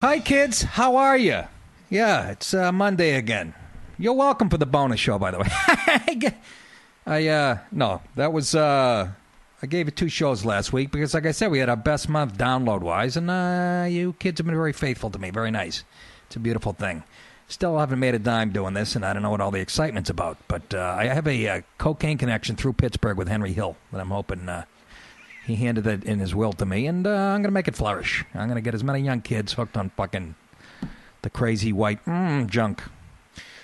Hi, kids. How are you? Yeah, it's Monday again. You're welcome for the bonus show, by the way. I gave it 2 shows last week because, like I said, we had our best month download-wise, and you kids have been very faithful to me. Very nice. It's a beautiful thing. Still haven't made a dime doing this, and I don't know what all the excitement's about, but I have a cocaine connection through Pittsburgh with Henry Hill that I'm hoping he handed that in his will to me, and I'm going to make it flourish. I'm going to get as many young kids hooked on fucking the crazy white junk.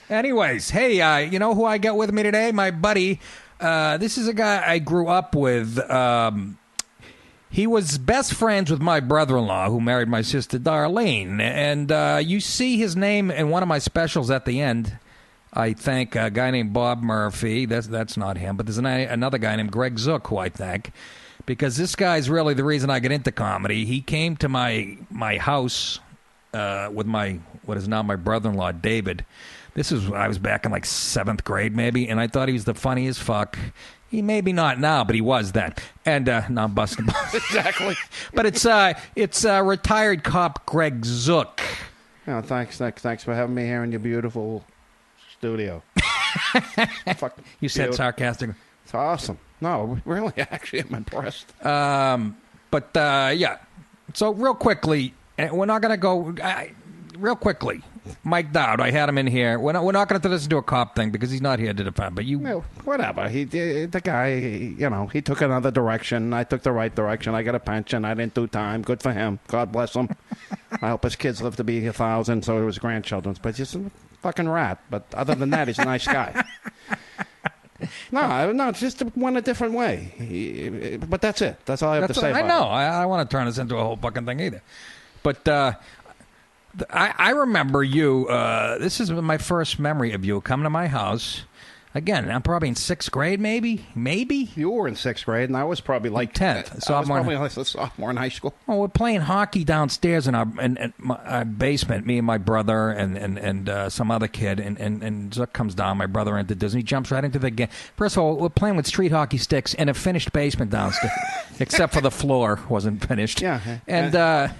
Anyways, hey, you know who I got with me today? My buddy. This is a guy I grew up with. He was best friends with my brother-in-law who married my sister Darlene. And you see his name in one of my specials at the end. I thank a guy named Bob Murphy. That's not him. But there's another guy named Greg Zook who I thank. Because this guy's really the reason I get into comedy. He came to my house with what is now my brother-in-law, David. I was back in like 7th grade maybe, and I thought he was the funniest fuck. He maybe not now, but he was then. And now I'm busting balls. Exactly. But it's retired cop Greg Zook. Oh, thanks for having me here in your beautiful studio. You said sarcastic. It's awesome. No, really, actually, I'm impressed. Yeah. So real quickly, we're not going to go... real quickly, Mike Dowd, I had him in here. We're not going to listen to a cop thing because he's not here to defend. But you, no, whatever. The guy, he took another direction. I took the right direction. I got a pension. I didn't do time. Good for him. God bless him. I hope his kids live to be 1,000, so his grandchildren. But he's a fucking rat. But other than that, he's a nice guy. No, just went a different way. But that's it. That's all I have to say about it. I know. I don't want to turn this into a whole fucking thing either. But I remember you. This is my first memory of you coming to my house. Again, I'm probably in 6th grade, maybe. You were in 6th grade, and I was probably like 10th. Sophomore. I was probably like a sophomore in high school. Well, we're playing hockey downstairs in our basement. Me and my brother and some other kid. And Zuck comes down. My brother introduces him. He jumps right into the game. First of all, we're playing with street hockey sticks in a finished basement downstairs, except for the floor wasn't finished. Yeah, and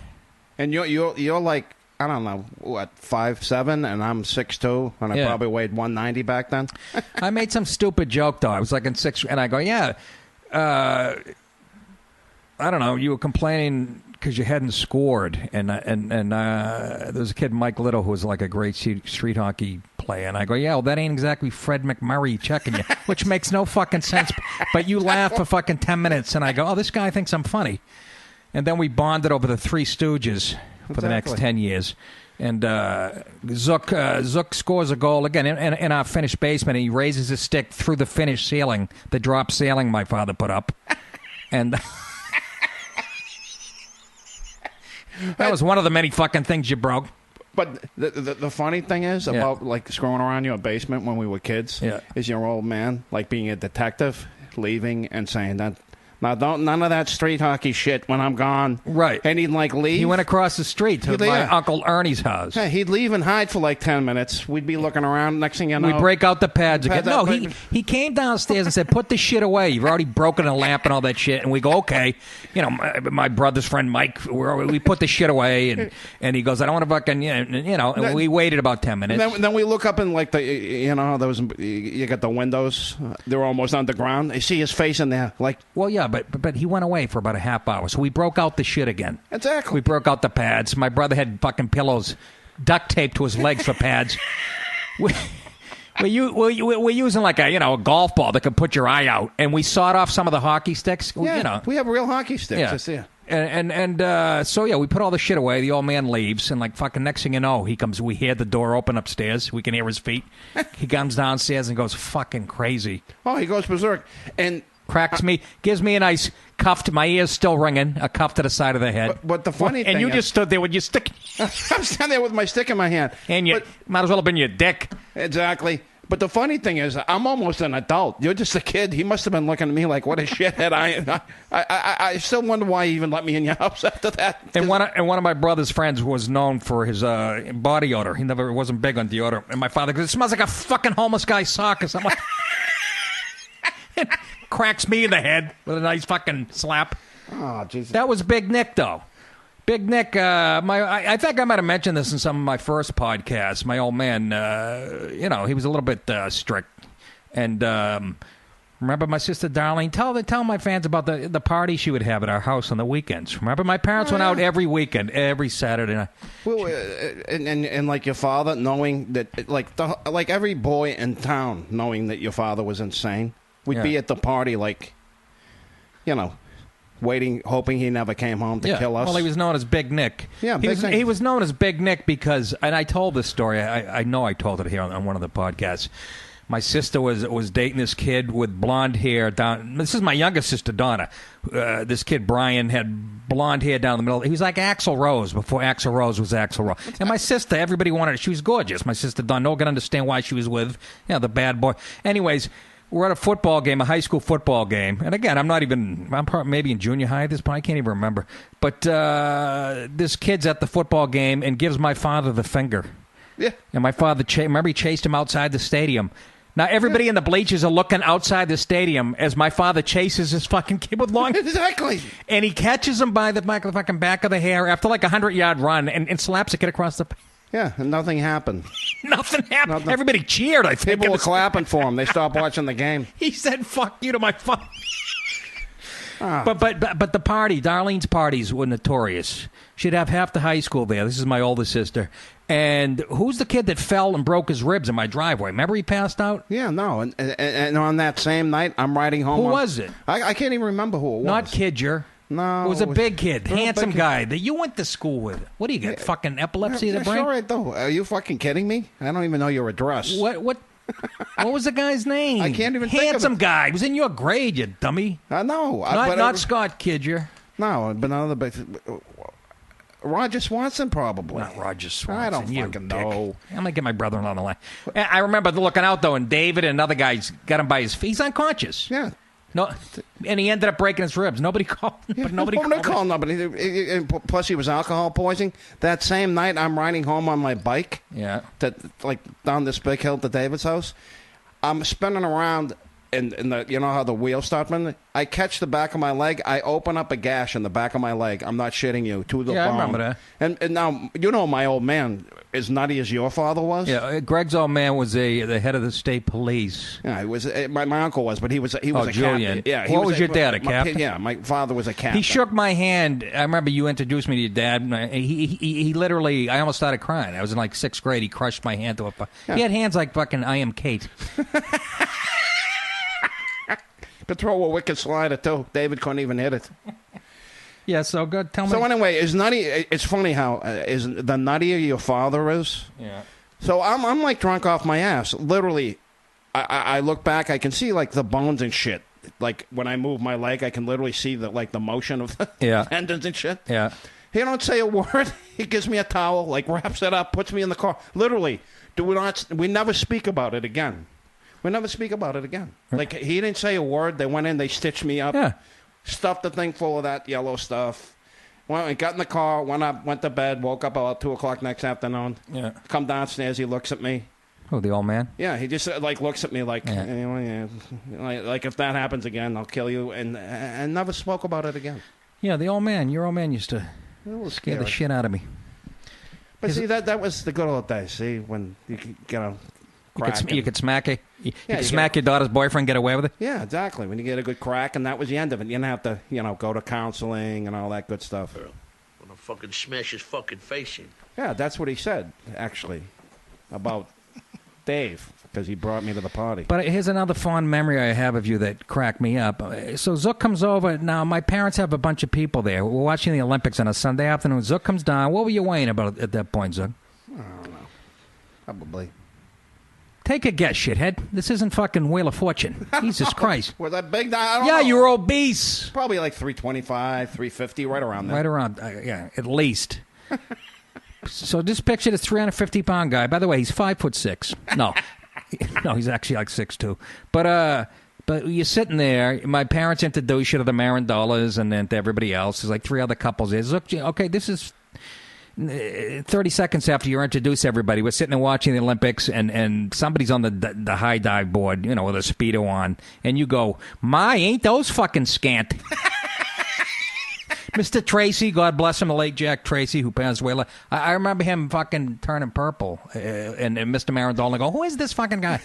you're like, I don't know, what, 5'7", and I'm 6'2", and I probably weighed 190 back then. I made some stupid joke, though. I was like in 6th, and I go, I don't know, you were complaining because you hadn't scored, and there was a kid, Mike Little, who was like a great street hockey player, and I go, well, that ain't exactly Fred McMurray checking you, which makes no fucking sense, but you laugh for fucking 10 minutes, and I go, this guy thinks I'm funny. And then we bonded over the Three Stooges for the next 10 years. And Zook scores a goal again in our finished basement. And he raises his stick through the finished ceiling, the drop ceiling my father put up. And that was one of the many fucking things you broke. But the funny thing is about like screwing around your basement when we were kids is your old man like being a detective, leaving and saying that. Now, none of that street hockey shit when I'm gone. Right. And he'd, like, leave. He went across the street to my Uncle Ernie's house. Yeah, he'd leave and hide for, like, 10 minutes. We'd be looking around. Next thing you know... We'd break out the pads again. No, he came downstairs and said, put this shit away. You've already broken a lamp and all that shit. And we go, okay. You know, my brother's friend Mike, we put the shit away. And he goes, I don't want to fucking... and we waited about 10 minutes. Then we look up in, like, you got the windows. They're almost underground. You see his face in there, like... Well, yeah, but he went away for about a half hour. So we broke out the shit again. Exactly. We broke out the pads. My brother had fucking pillows duct taped to his legs for pads. We're using like a golf ball that could put your eye out. And we sawed off some of the hockey sticks. Yeah, we have real hockey sticks. Yeah. So we put all the shit away. The old man leaves, and like fucking next thing you know, he comes. We hear the door open upstairs. We can hear his feet. He comes downstairs and goes fucking crazy. Oh, he goes berserk and cracks me, gives me a nice cuff to my ears, still ringing, a cuff to the side of the head. But the funny thing, and you just stood there with your stick. I'm standing there with my stick in my hand, and you might as well have been your dick. Exactly. But the funny thing is, I'm almost an adult. You're just a kid. He must have been looking at me like, what a shithead I am. I still wonder why he even let me in your house after that. And one of my brother's friends was known for his body odor. He never wasn't big on deodorant. And my father goes, it smells like a fucking homeless guy's sock or something. Cracks me in the head with a nice fucking slap. Oh, Jesus. That was Big Nick, though. Big Nick, I think I might have mentioned this in some of my first podcasts. My old man, he was a little bit strict. And remember my sister Darlene? Tell my fans about the party she would have at our house on the weekends. Remember my parents went out every weekend, every Saturday night. Well, and like your father, knowing that, like every boy in town, knowing that your father was insane, would be at the party, waiting, hoping he never came home to kill us. Well, he was known as Big Nick. Yeah, he was known as Big Nick because, and I told this story. I know I told it here on one of the podcasts. My sister was dating this kid with blonde hair down. This is my youngest sister, Donna. This kid, Brian, had blonde hair down the middle. He was like Axl Rose before Axl Rose was Axl Rose. And my sister, everybody wanted her. She was gorgeous. My sister, Donna, no one could understand why she was with the bad boy. Anyways, we're at a football game, a high school football game. And again, I'm maybe in junior high at this point. I can't even remember. But this kid's at the football game and gives my father the finger. Yeah. And my father, remember he chased him outside the stadium. Now, everybody in the bleachers are looking outside the stadium as my father chases his fucking kid with long... Exactly. And he catches him by the fucking back of the hair after like a 100-yard run and slaps the kid across the... Yeah, and nothing happened. Nothing happened. Everybody cheered, I think. People were clapping for him. They stopped watching the game. He said, fuck you to my father. But the party, Darlene's parties were notorious. She'd have half the high school there. This is my oldest sister. And who's the kid that fell and broke his ribs in my driveway? Remember he passed out? Yeah, no. And on that same night, I'm riding home. Who was it? I can't even remember who it was. Not Kidger. No. It was a big kid, handsome guy that you went to school with. What do you get, fucking epilepsy of the brain? Sure, I do. Are you fucking kidding me? I don't even know your address. What was the guy's name? I can't even think of it. Handsome guy. He was in your grade, you dummy. I know. Not Scott Kidger. No, but another big... Roger Swanson, probably. Not Roger Swanson. I don't fucking know. I'm going to get my brother-in-law on the line. I remember looking out, though, and David and another guys got him by his feet. He's unconscious. Yeah. No, and he ended up breaking his ribs. Nobody called. But nobody called. Nobody. Plus, he was alcohol poisoning. That same night, I'm riding home on my bike. Yeah. Down this big hill to David's house. I'm spinning around, and you know how the wheels start spinning? I catch the back of my leg. I open up a gash in the back of my leg. I'm not shitting you. To the bone. I remember that. And now, my old man, as nutty as your father was. Yeah, Greg's old man was the head of the state police. Yeah, he was. My uncle was, but he was a Julian. captain. Yeah, what was your dad, a captain? Yeah, my father was a captain. He shook my hand. I remember you introduced me to your dad. He literally, I almost started crying. I was in like 6th grade. He crushed my hand to a... Yeah. He had hands like fucking I Am Kate. Could throw a wicked slider, too. David couldn't even hit it. Yeah, so good. Tell me. So anyway, it's funny how is the nuttier your father is. Yeah. So I'm like drunk off my ass. Literally, I look back, I can see like the bones and shit. Like when I move my leg, I can literally see the motion of the tendons and shit. Yeah. He don't say a word. He gives me a towel, wraps it up, puts me in the car. Literally, we never speak about it again. We never speak about it again. Like, he didn't say a word. They went in, they stitched me up, stuffed the thing full of that yellow stuff. Got in the car, went up, went to bed, woke up about 2 o'clock next afternoon. Yeah. Come downstairs, he looks at me. Oh, the old man? Yeah, he just looks at me like if that happens again, I'll kill you, and never spoke about it again. Yeah, the old man. Your old man used to scare the shit out of me. But see, that was the good old days. See, when you could, you could smack it. You could smack your daughter's boyfriend, get away with it? Yeah, exactly. When you get a good crack, and that was the end of it. You didn't have to, go to counseling and all that good stuff. I'm gonna fucking smash his fucking face in. Yeah, that's what he said, actually, about Dave, because he brought me to the party. But here's another fond memory I have of you that cracked me up. So Zook comes over. Now, my parents have a bunch of people there. We're watching the Olympics on a Sunday afternoon. Zook comes down. What were you weighing about at that point, Zook? I don't know. Probably. Take a guess, shithead. This isn't fucking Wheel of Fortune. Jesus Christ. Was that big? I don't know. Yeah, you were obese. Probably like 325, 350, right around there. Right around, at least. So just picture this 350-pound guy. By the way, he's 5'6". No, he's actually like 6'2". But you're sitting there. My parents introduce you to the Marandolas and then to everybody else. There's like 3 other couples there. Look, okay, this is 30 seconds after you introduce everybody. We're sitting there watching the Olympics, and somebody's on the high dive board, with a Speedo on, and you go, "My, ain't those fucking scant." Mr. Tracy, God bless him, the late Jack Tracy, who passed away. I remember him fucking turning purple, and Mr. Marandola go, who is this fucking guy?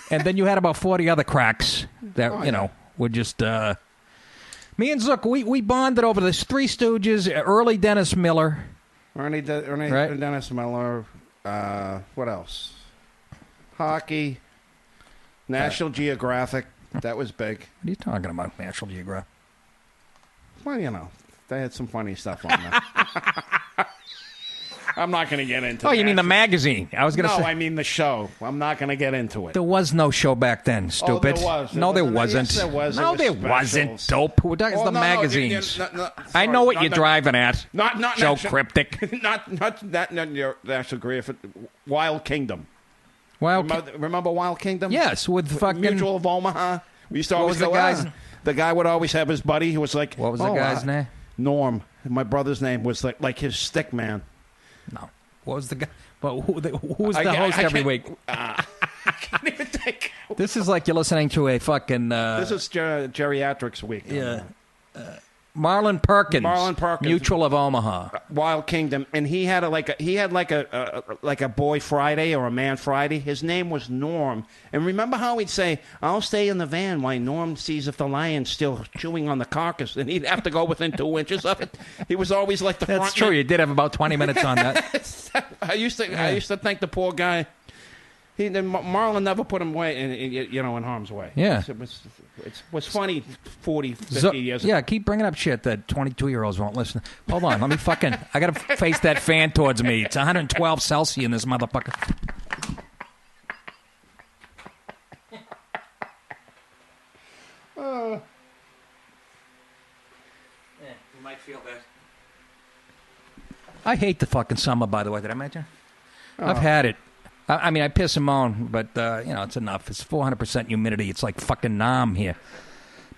And then you had about 40 other cracks that, were just... Me and Zook, we bonded over this Three Stooges, early Dennis Miller. Ernie Dennis Miller. What else? Hockey. National Geographic. That was big. What are you talking about, National Geographic? Well, they had some funny stuff on there. I'm not going to get into that. Oh, you mean the magazine? I was going to say. No, I mean the show. I'm not going to get into it. There was no show back then, stupid. Oh, there was. No, there wasn't. Yes, there was. No, there wasn't, dope. Who does the magazines? I know what you're driving at. Not Joe Cryptic. Not your National Geographic. Wild Kingdom. Remember Wild Kingdom? Yes, with fucking... Mutual of Omaha. We used to always go, the guy would always have his buddy who was like... What was the guy's name? Norm. My brother's name was like his stick man. No. What was the guy? But who was the host every week? I can't even think. This is like you're listening to a fucking... this is geriatrics week. Yeah. Marlon Perkins. Mutual of Omaha. Wild Kingdom. And he had a boy Friday or a man Friday. His name was Norm. And remember how he'd say, I'll stay in the van while Norm sees if the lion's still chewing on the carcass. And he'd have to go within 2 inches of it. He was always like the front. That's true. You did have about 20 minutes on that. I used to think the poor guy... Marlon never put him away in harm's way. Yeah. It was funny 40, 50 years ago. Yeah, keep bringing up shit that 22-year-olds won't listen. Hold on, let me fucking... I got to face that fan towards me. It's 112 Celsius in this motherfucker. You might feel that. I hate the fucking summer, by the way. Did I mention? I've had it. I mean, I piss and moan, but, it's enough. It's 400% humidity. It's like fucking Nam here.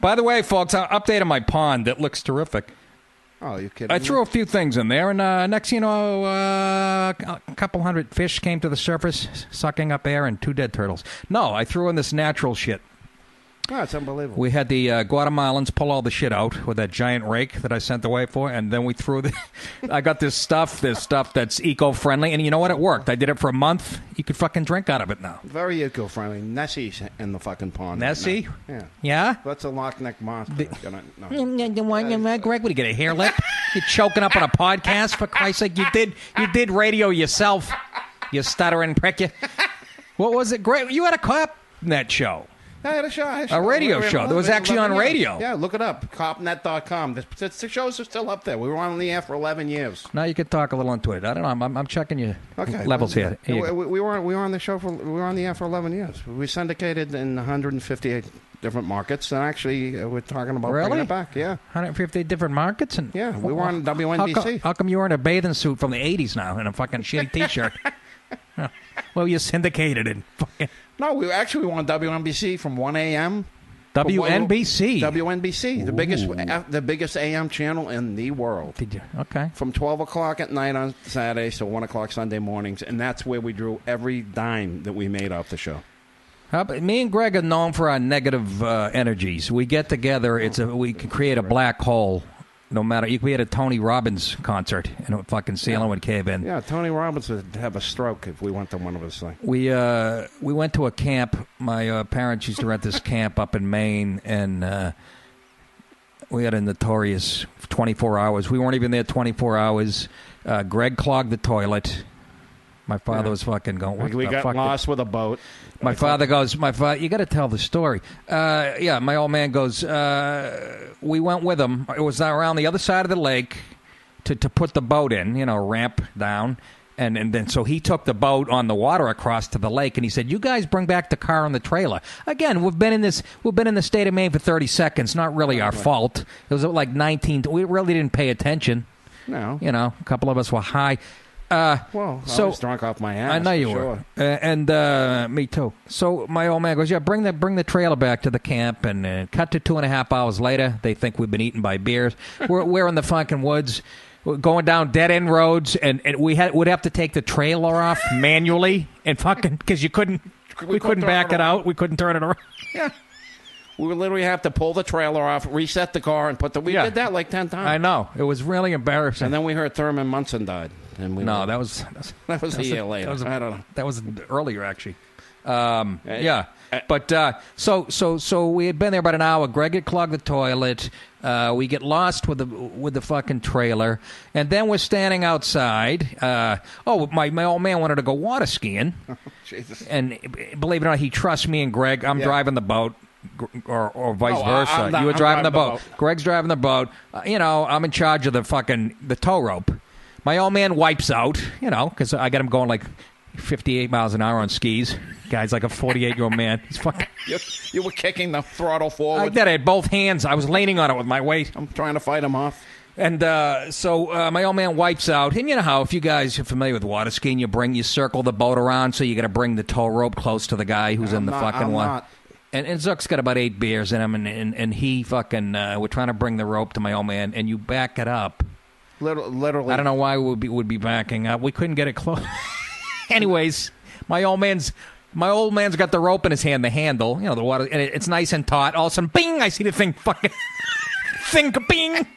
By the way, folks, I updated my pond. It looks terrific. Oh, you kidding I threw a few things in there, and next you know, a couple hundred fish came to the surface, sucking up air, and 2 dead turtles. No, I threw in this natural shit. Oh, it's unbelievable. We had the Guatemalans pull all the shit out with that giant rake that I sent away for, and then we threw I got this stuff that's eco-friendly, and you know what? It worked. I did it for a month. You could fucking drink out of it now. Very eco-friendly. Nessie's in the fucking pond. Nessie? Right, yeah. Yeah? That's a Loch Ness monster. Greg, what do you get, a hair lip? You're choking up on a podcast, for Christ's sake. You did radio yourself, you stuttering prick. You. What was it, Greg? You had a cop in that show. I had a show. A radio show that was actually on radio. Yeah, look it up. Copnet.com. The shows are still up there. We were on the air for 11 years. Now you can talk a little into it. I don't know. I'm checking your levels here. We were on the show we were on the air for 11 years. We syndicated in 158 different markets, and actually we're talking about bringing it back. Yeah, 150 different markets, and yeah, we were on WNBC. How come you were in a bathing suit from the 80s now in a fucking shitty T-shirt? Well, you syndicated it. No, we were on WNBC from 1 a.m. WNBC. WNBC, the biggest AM channel in the world. Did you? Okay. From 12 o'clock at night on Saturdays to 1 o'clock Sunday mornings, and that's where we drew every dime that we made off the show. Me and Greg are known for our negative energies. We get together. We can create a black hole. No matter, you could be at a Tony Robbins concert and a fucking ceiling would cave in. Yeah, Tony Robbins would have a stroke if we went to one of his things. We went to a camp. My parents used to rent this camp up in Maine, and we had a notorious 24 hours. We weren't even there 24 hours. Greg clogged the toilet. My father was fucking going, we got lost with a boat. My father goes, you got to tell the story. My old man goes, we went with him. It was around the other side of the lake to put the boat in, ramp down. And then so he took the boat on the water across to the lake, and he said, you guys bring back the car and the trailer. Again, we've been in the state of Maine for 30 seconds. Not really our fault. It was like 19. We really didn't pay attention. No. A couple of us were high. I was drunk off my ass. I know you were, and me too. So my old man goes, "Yeah, bring the trailer back to the camp." And cut to 2.5 hours later, they think we've been eaten by bears. We're in the fucking woods, we're going down dead end roads, and would have to take the trailer off manually and fucking because we couldn't back it out. We couldn't turn it around. Yeah. We would literally have to pull the trailer off, reset the car, and put the... We did that like 10 times. I know. It was really embarrassing. And then we heard Thurman Munson died. And that was a year later. I don't know. That was earlier, actually. Yeah. But so we had been there about an hour. Greg had clogged the toilet. We get lost with the fucking trailer, and then we're standing outside. My old man wanted to go water skiing, Jesus. And believe it or not, he trusts me and Greg. I'm driving the boat. Or vice versa. You were driving the boat. Greg's driving the boat. I'm in charge of the tow rope. My old man wipes out, because I got him going like 58 miles an hour on skis. Guy's like a 48-year-old man. He's fucking. You were kicking the throttle forward. I did. I had both hands. I was leaning on it with my weight. I'm trying to fight him off. And so my old man wipes out. And you know how if you guys are familiar with water skiing, you circle the boat around, so you got to bring the tow rope close to the guy who's in the fucking one. Not. And Zook's got about 8 beers in him, and he fucking, we're trying to bring the rope to my old man, and you back it up. Literally. I don't know why we would be backing up. We couldn't get it close. Anyways, my old man's got the rope in his hand, the handle, the water, and it's nice and taut. All of a sudden, bing! I see the thing fucking, bing!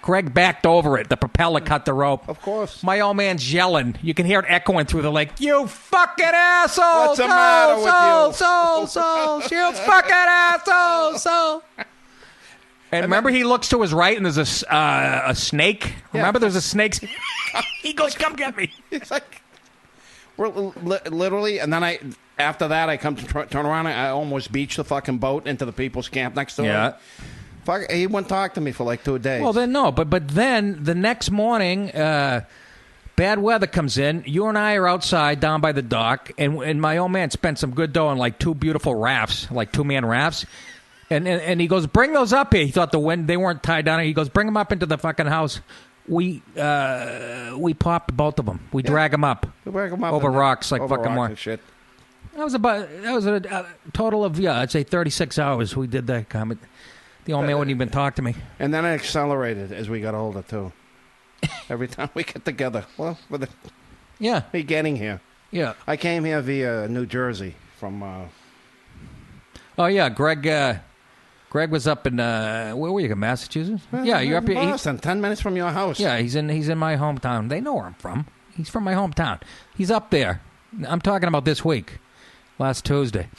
Greg backed over it. The propeller cut the rope. Of course. My old man's yelling. You can hear it echoing through the lake. You fucking asshole! What's the matter with you? Soul, you fucking asshole! And remember, he looks to his right, and there's a snake. Remember, there's a snake. He goes, "Come get me!" It's like we're literally, and then after that, I come to turn around. I almost beached the fucking boat into the people's camp next door. Yeah. Fuck, he wouldn't talk to me for like 2 days. Well, then no, but then the next morning, bad weather comes in. You and I are outside down by the dock, and my old man spent some good dough on like 2 beautiful rafts, like 2-man rafts. And he goes, bring those up here. He thought they weren't tied down. He goes, bring them up into the fucking house. We popped both of them. We drag them up. Over rocks like over fucking rocks more. And shit. That was a total of I'd say 36 hours. We did that comment. The old man wouldn't even talk to me. And then it accelerated as we got older too. Every time we get together, me getting here. Yeah. I came here via New Jersey from. Oh yeah, Greg was up in where were you? Massachusetts? Yeah, you're up in here. Boston, 10 minutes from your house. Yeah, he's in my hometown. They know where I'm from. He's from my hometown. He's up there. I'm talking about this week, last Tuesday.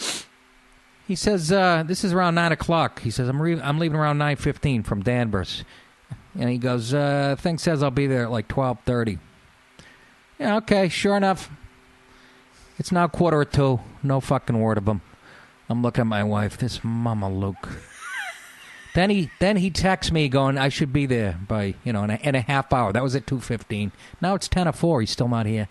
He says this is around 9:00. He says I'm leaving around 9:15 from Danvers, and he goes thing says I'll be there at like 12:30. Yeah, okay, sure enough. It's now 1:45. No fucking word of him. I'm looking at my wife. This Mama Luke. Then he texts me going, I should be there by in a half hour. That was at 2:15. Now it's 10:04. He's still not here.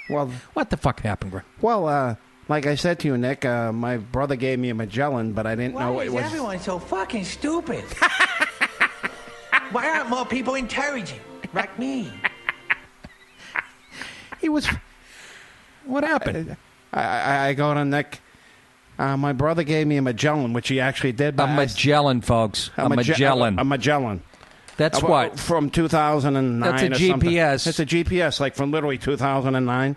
Well, what the fuck happened, Greg? Well, like I said to you, Nick, my brother gave me a Magellan, but I didn't know it was. Why is everyone so fucking stupid? Why aren't more people intelligent like me? He was. What happened? I go to Nick. My brother gave me a Magellan, which he actually did. A Magellan, folks. A Magellan. A Magellan. That's what? From 2009. That's a GPS. Something. It's a GPS, like from literally 2009.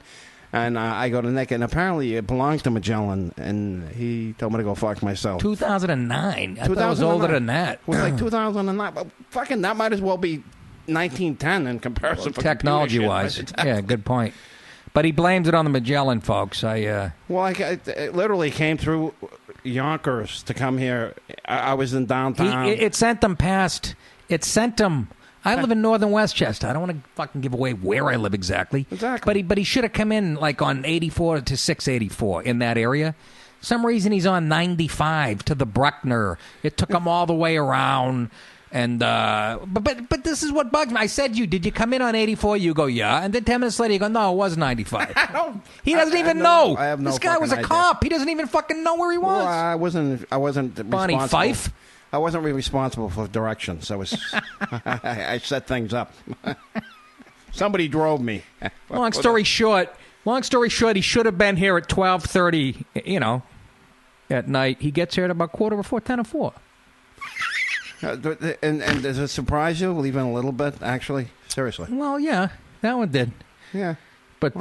And I go to Nick, and apparently it belongs to Magellan, and he told me to go fuck myself. 2009? I thought it was older than that. It was like 2009. But fucking, that might as well be 1910 in comparison. Well, technology-wise. Yeah, good point. But he blames it on the Magellan, folks. Well, it literally came through Yonkers to come here. I was in downtown. It sent them past. It sent them. I live in northern Westchester. I don't want to fucking give away where I live exactly. Exactly. But he should have come in like on 84 to 684 in that area. For some reason he's on 95 to the Bruckner. It took him all the way around. And but this is what bugs me. I said, did you come in on 84? You go, yeah. And then 10 minutes later, you go, no, it was 95. He doesn't even know. I have no. This guy was a cop. He doesn't even fucking know where he was. Well, I wasn't Bonnie responsible. Fife? I wasn't really responsible for directions. I set things up. Somebody drove me. Long story short, he should have been here at 12:30. At night. He gets here at about 10:04. And does it surprise you, even a little bit? Actually, seriously. Well, yeah, that one did. Yeah, but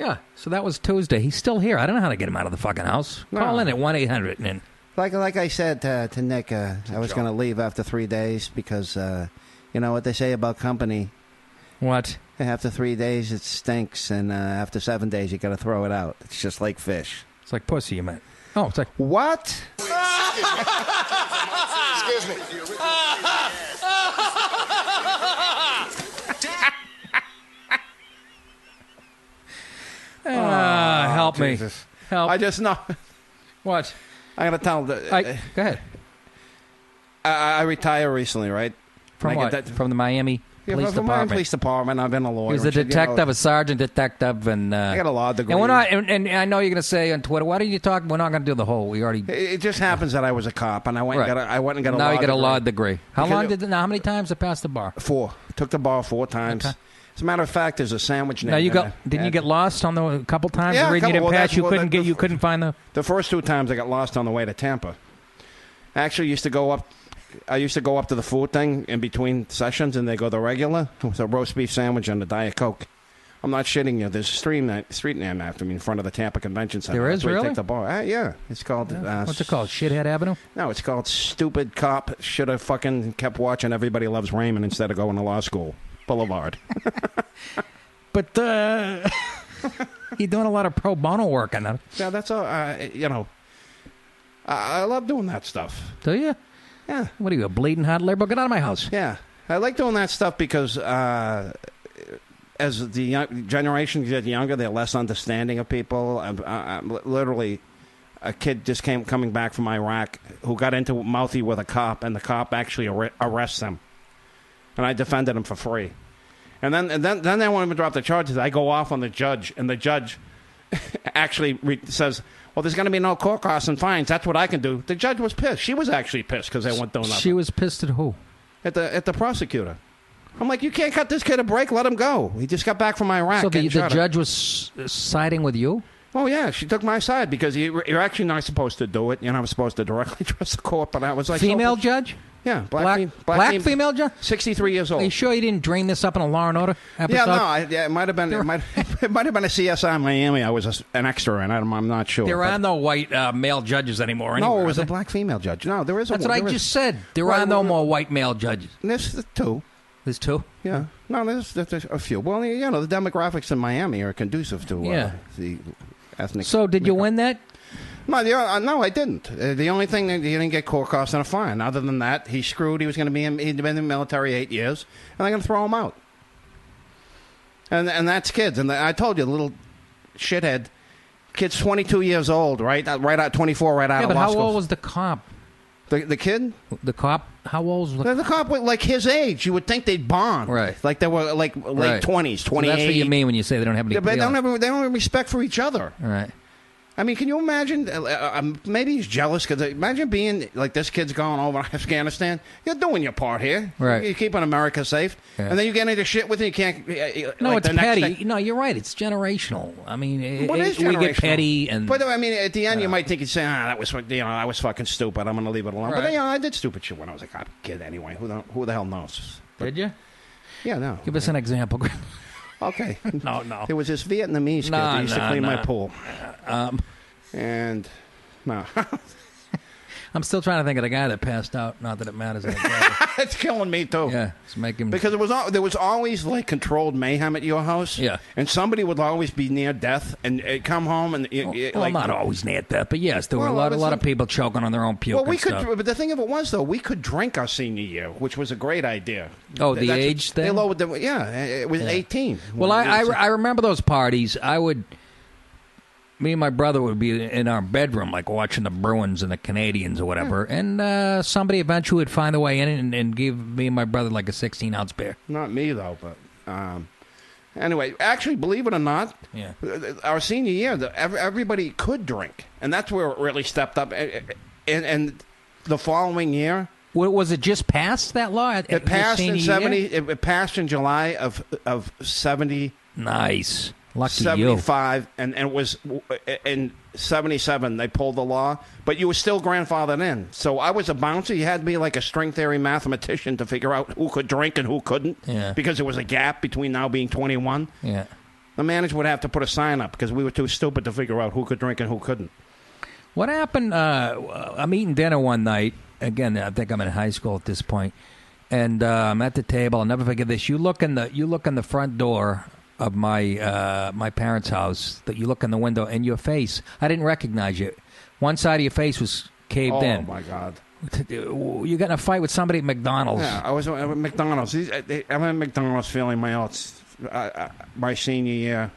Yeah, so that was Tuesday. He's still here. I don't know how to get him out of the fucking house. No. Call in at 1-800 and Like I said to Nick, I was going to leave after 3 days because you know what they say about company. what? After 3 days, it stinks, and after 7 days, you got to throw it out. It's just like fish. It's like pussy, you meant. Oh, it's like... What? Excuse me. help me. Jesus. Help. I just know. What? I got to tell them. Go ahead. I retired recently, right? From what? From the Miami Police from Department. my police department. I've been a lawyer. He was a detective, a sergeant detective, and... I got a law degree. And we're not... And I know you're going to say on Twitter, why didn't you talk... We're not going to do the whole... We already... It just happens that I was a cop, and I went and got a law degree. Now you get a law degree. How many times have passed the bar? 4. Took the bar 4 times. Okay. As a matter of fact, there's a sandwich name. Now you didn't you get lost on a couple times? Yeah, The reason you didn't pass, you that's- couldn't find the... The first 2 times I got lost on the way to Tampa. I actually used to go up to the food thing in between sessions, and they go the regular. It was a roast beef sandwich and a Diet Coke. I'm not shitting you. There's a street name after me in front of the Tampa Convention Center. There is, That's where you really? take the bar. Yeah, it's called. What's it called? Shithead Avenue? No, it's called Stupid Cop. Should have fucking kept watching Everybody Loves Raymond instead of going to law school. Boulevard. But you're doing a lot of pro bono work on that. Yeah, that's all. I love doing that stuff. Do you? Yeah. What are you, a bleeding hot liberal? Get out of my house. Yeah, I like doing that stuff because as the generations get younger, they're less understanding of people. I'm literally, a kid just coming back from Iraq who got into mouthy with a cop, and the cop actually arrests him, and I defended him for free. And then they want him to drop the charges. I go off on the judge, and the judge actually says, well, there's going to be no court costs and fines. That's what I can do. The judge was pissed. She was actually pissed because they weren't doing nothing. She was pissed at who? At the prosecutor. I'm like, you can't cut this kid a break. Let him go. He just got back from Iraq. So the judge was siding with you? Oh, yeah. She took my side because you're actually not supposed to do it. You're not supposed to directly address the court. But I was like... Female judge? Yeah. Black female judge? 63 years old. Are you sure you didn't dream this up in a Law and Order episode? Yeah, no. It might have been... It might have been a CSI Miami. I was an extra in. I'm not sure. There are no white male judges anymore. No, it was a black female judge. No, there is a... That's what I just said. There are no more white male judges. There's 2. There's 2? Yeah. No, there's a few. Well, the demographics in Miami are conducive to the ethnic... So did you win that? No, I didn't. The only thing that he didn't get court costs and a fine. Other than that, he screwed. He'd been in the military 8 years, and they're going to throw him out. And that's kids. And I told you, the little shithead, kid's 22 years old, right? Right out 24, right out of law school. Yeah, but how old was the cop? The kid? The cop? How old was the cop? Was like his age. You would think they'd bond, right? Like they were like late 20s, 28. So that's what you mean when you say they don't have any. Yeah, but they don't have respect for each other. Right. I mean, can you imagine? Maybe he's jealous because imagine being like this kid's going over to Afghanistan. You're doing your part here. Right. You're keeping America safe. Yeah. And then you get into shit with it. You can't. No, like it's petty. No, you're right. It's generational. I mean, we get petty. But I mean, at the end, you might think you'd say, that was, I was fucking stupid. I'm going to leave it alone. Right. But, I did stupid shit when I was a kid anyway. Who the hell knows? Did you? Yeah, no. Give us an example. Okay. No. There was this Vietnamese kid that used to clean my pool. And no. I'm still trying to think of the guy that passed out. Not that it matters. It's killing me too. Yeah, it's making because there was always like controlled mayhem at your house. Yeah, and somebody would always be near death and come home and not always near death, but yes, there were a lot of people choking on their own puke. Well, stuff. But the thing of it was though, we could drink our senior year, which was a great idea. Oh, the age thing. They lowered it was 18. Well, I remember those parties. Me and my brother would be in our bedroom, like watching the Bruins and the Canadians or whatever, and somebody eventually would find a way in and give me and my brother like a 16-ounce beer. Not me, though, but anyway, actually, believe it or not, our senior year, everybody could drink, and that's where it really stepped up. And the following year... Was it just passed, that law? It passed in 70. It passed in July of 70. Nice. Lucky 75, and it was in 77 they pulled the law, but you were still grandfathered in. So I was a bouncer. You had to be like a string theory mathematician to figure out who could drink and who couldn't, because there was a gap between now being 21. Yeah. The manager would have to put a sign up because we were too stupid to figure out who could drink and who couldn't. What happened? I'm eating dinner one night. Again, I think I'm in high school at this point, and I'm at the table. I'll never forget this. You look in the front door of my parents' house. That you look in the window, and your face. I didn't recognize you. One side of your face was caved in. Oh my God! You got in a fight with somebody at McDonald's. Yeah, I was at McDonald's. I'm at McDonald's feeling my senior year.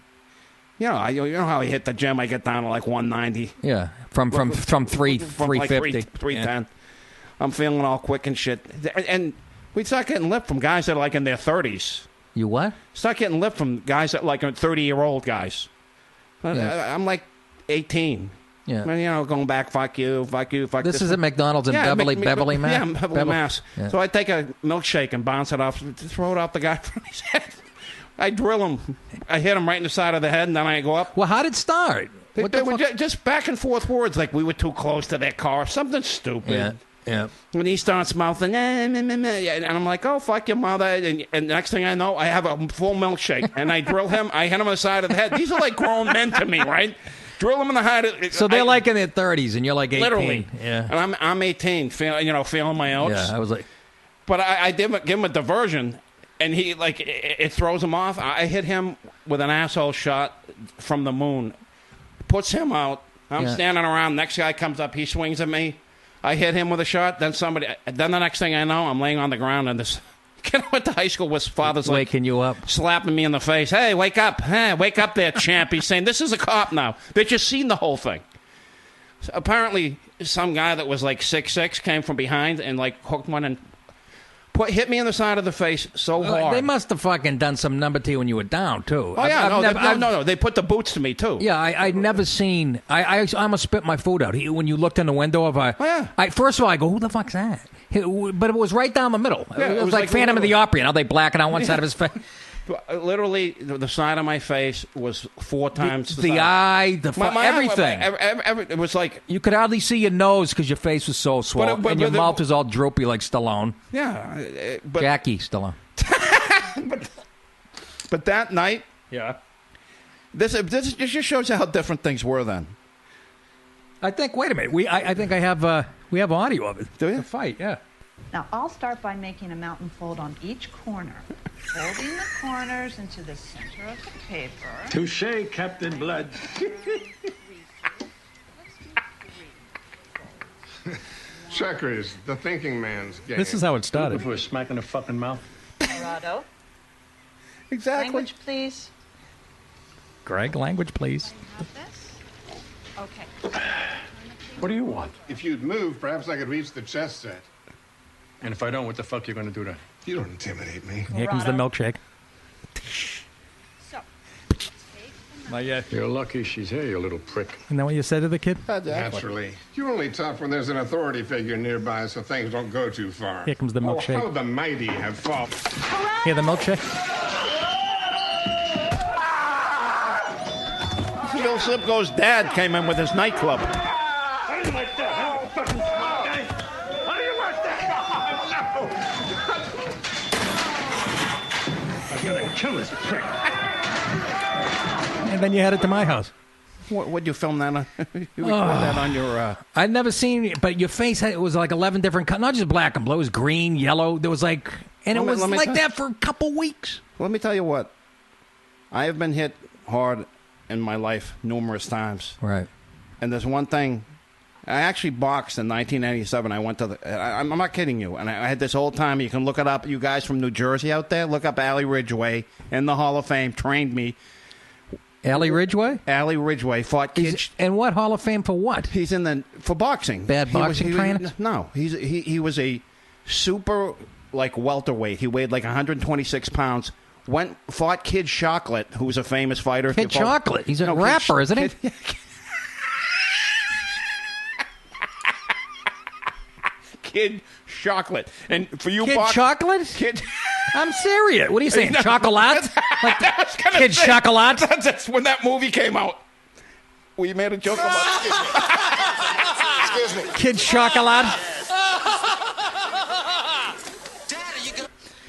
You know how I hit the gym. I get down to like 190. Yeah, from 350, like 310. Yeah. I'm feeling all quick and shit. And we start getting lip from guys that are like in their 30s. You what? Start getting lip from guys that like are 30-year-old guys. Yeah. I'm like 18. Yeah. Going back, fuck you, fuck this is at McDonald's in Beverly, Mass. Yeah, Beverly, Mass. Yeah. So I take a milkshake and bounce it off, throw it off the guy from his head. I drill him. I hit him right in the side of the head, and then I go up. Well, how did it start? They were just back and forth words, like we were too close to their car, something stupid. Yeah. When he starts mouthing, and I'm like, oh, fuck your mother. And next thing I know, I have a full milkshake, and I drill him. I hit him on the side of the head. These are like grown men to me, right? Drill them in the head. So they're like in their 30s, and you're like 18. Literally. Yeah. And I'm 18, feeling my outs. Yeah, I was like... But I did give him a diversion, and he, like, it throws him off. I hit him with an asshole shot from the moon. Puts him out. I'm standing around. Next guy comes up. He swings at me. I hit him with a shot. Then the next thing I know, I'm laying on the ground, and this kid I went to high school with father's waking you up, slapping me in the face. Hey, wake up. Hey, wake up there, champ. He's saying, this is a cop now. They just seen the whole thing. So apparently, some guy that was like 6'6" came from behind and like hooked one and hit me in the side of the face so hard. They must have fucking done some number to you when you were down, too. Oh, yeah. No. They put the boots to me, too. Yeah, I'd never seen... I almost spit my food out. When you looked in the window of a... Oh, yeah. First of all, I go, who the fuck's that? But it was right down the middle. Yeah, it was like Phantom of the Opera. You know, they blacken out one side of his face. Literally, the side of my face was 4 times the eye, everything. It was like... You could hardly see your nose because your face was so swollen. And your mouth was all droopy like Stallone. Yeah. Jackie Stallone. but that night... Yeah. This just shows you how different things were then. I think... Wait a minute. I think we have audio of it. Do you? The fight, yeah. Now, I'll start by making a mountain fold on each corner, folding the corners into the center of the paper. Touché, Captain Blood. Checkers, the thinking man's game. This is how it started. For a smack in the fucking mouth. Colorado. Exactly. Language, please. Greg, language, please. Have this? Okay. What do you want? If you'd move, perhaps I could reach the chess set. And if I don't, what the fuck you gonna do then? You don't intimidate me. Here comes the milkshake. So, You're lucky she's here, you little prick. Isn't that what you said to the kid? Naturally. You're only tough when there's an authority figure nearby so things don't go too far. Here comes the milkshake. Oh, how the mighty have fallen. Here, the milkshake. Phil Sipko's dad came in with his nightclub. I didn't like that. Oh, fucking smart guy. How do you like that? I'm gonna kill this prick. And then you had it to my house. What'd you film that on? You recorded that on your... I'd never seen it, but your face it was like 11 different colors. Not just black and blue. It was green, yellow. There was like... And it was like that for a couple weeks. Let me tell you what. I have been hit hard in my life numerous times. Right. And there's one thing. I actually boxed in 1987. I went to the... I'm not kidding you. And I had this whole time. You can look it up. You guys from New Jersey out there, look up Allie Ridgway in the Hall of Fame. Trained me. Allie Ridgway? Allie Ridgway fought kids. And what Hall of Fame for what? He's in for boxing. Bad boxing trainer? No, he was a super like welterweight. He weighed like 126 pounds. Fought Kid Chocolate, who was a famous fighter. Kid Chocolate? He's a rapper, isn't he? Kid Chocolate. And for you, Kid Chocolate? Kid. I'm serious. What are you saying? Chocolate? Like Kid Chocolate? That's when that movie came out. We made a joke about it. Excuse me. Kid Chocolate?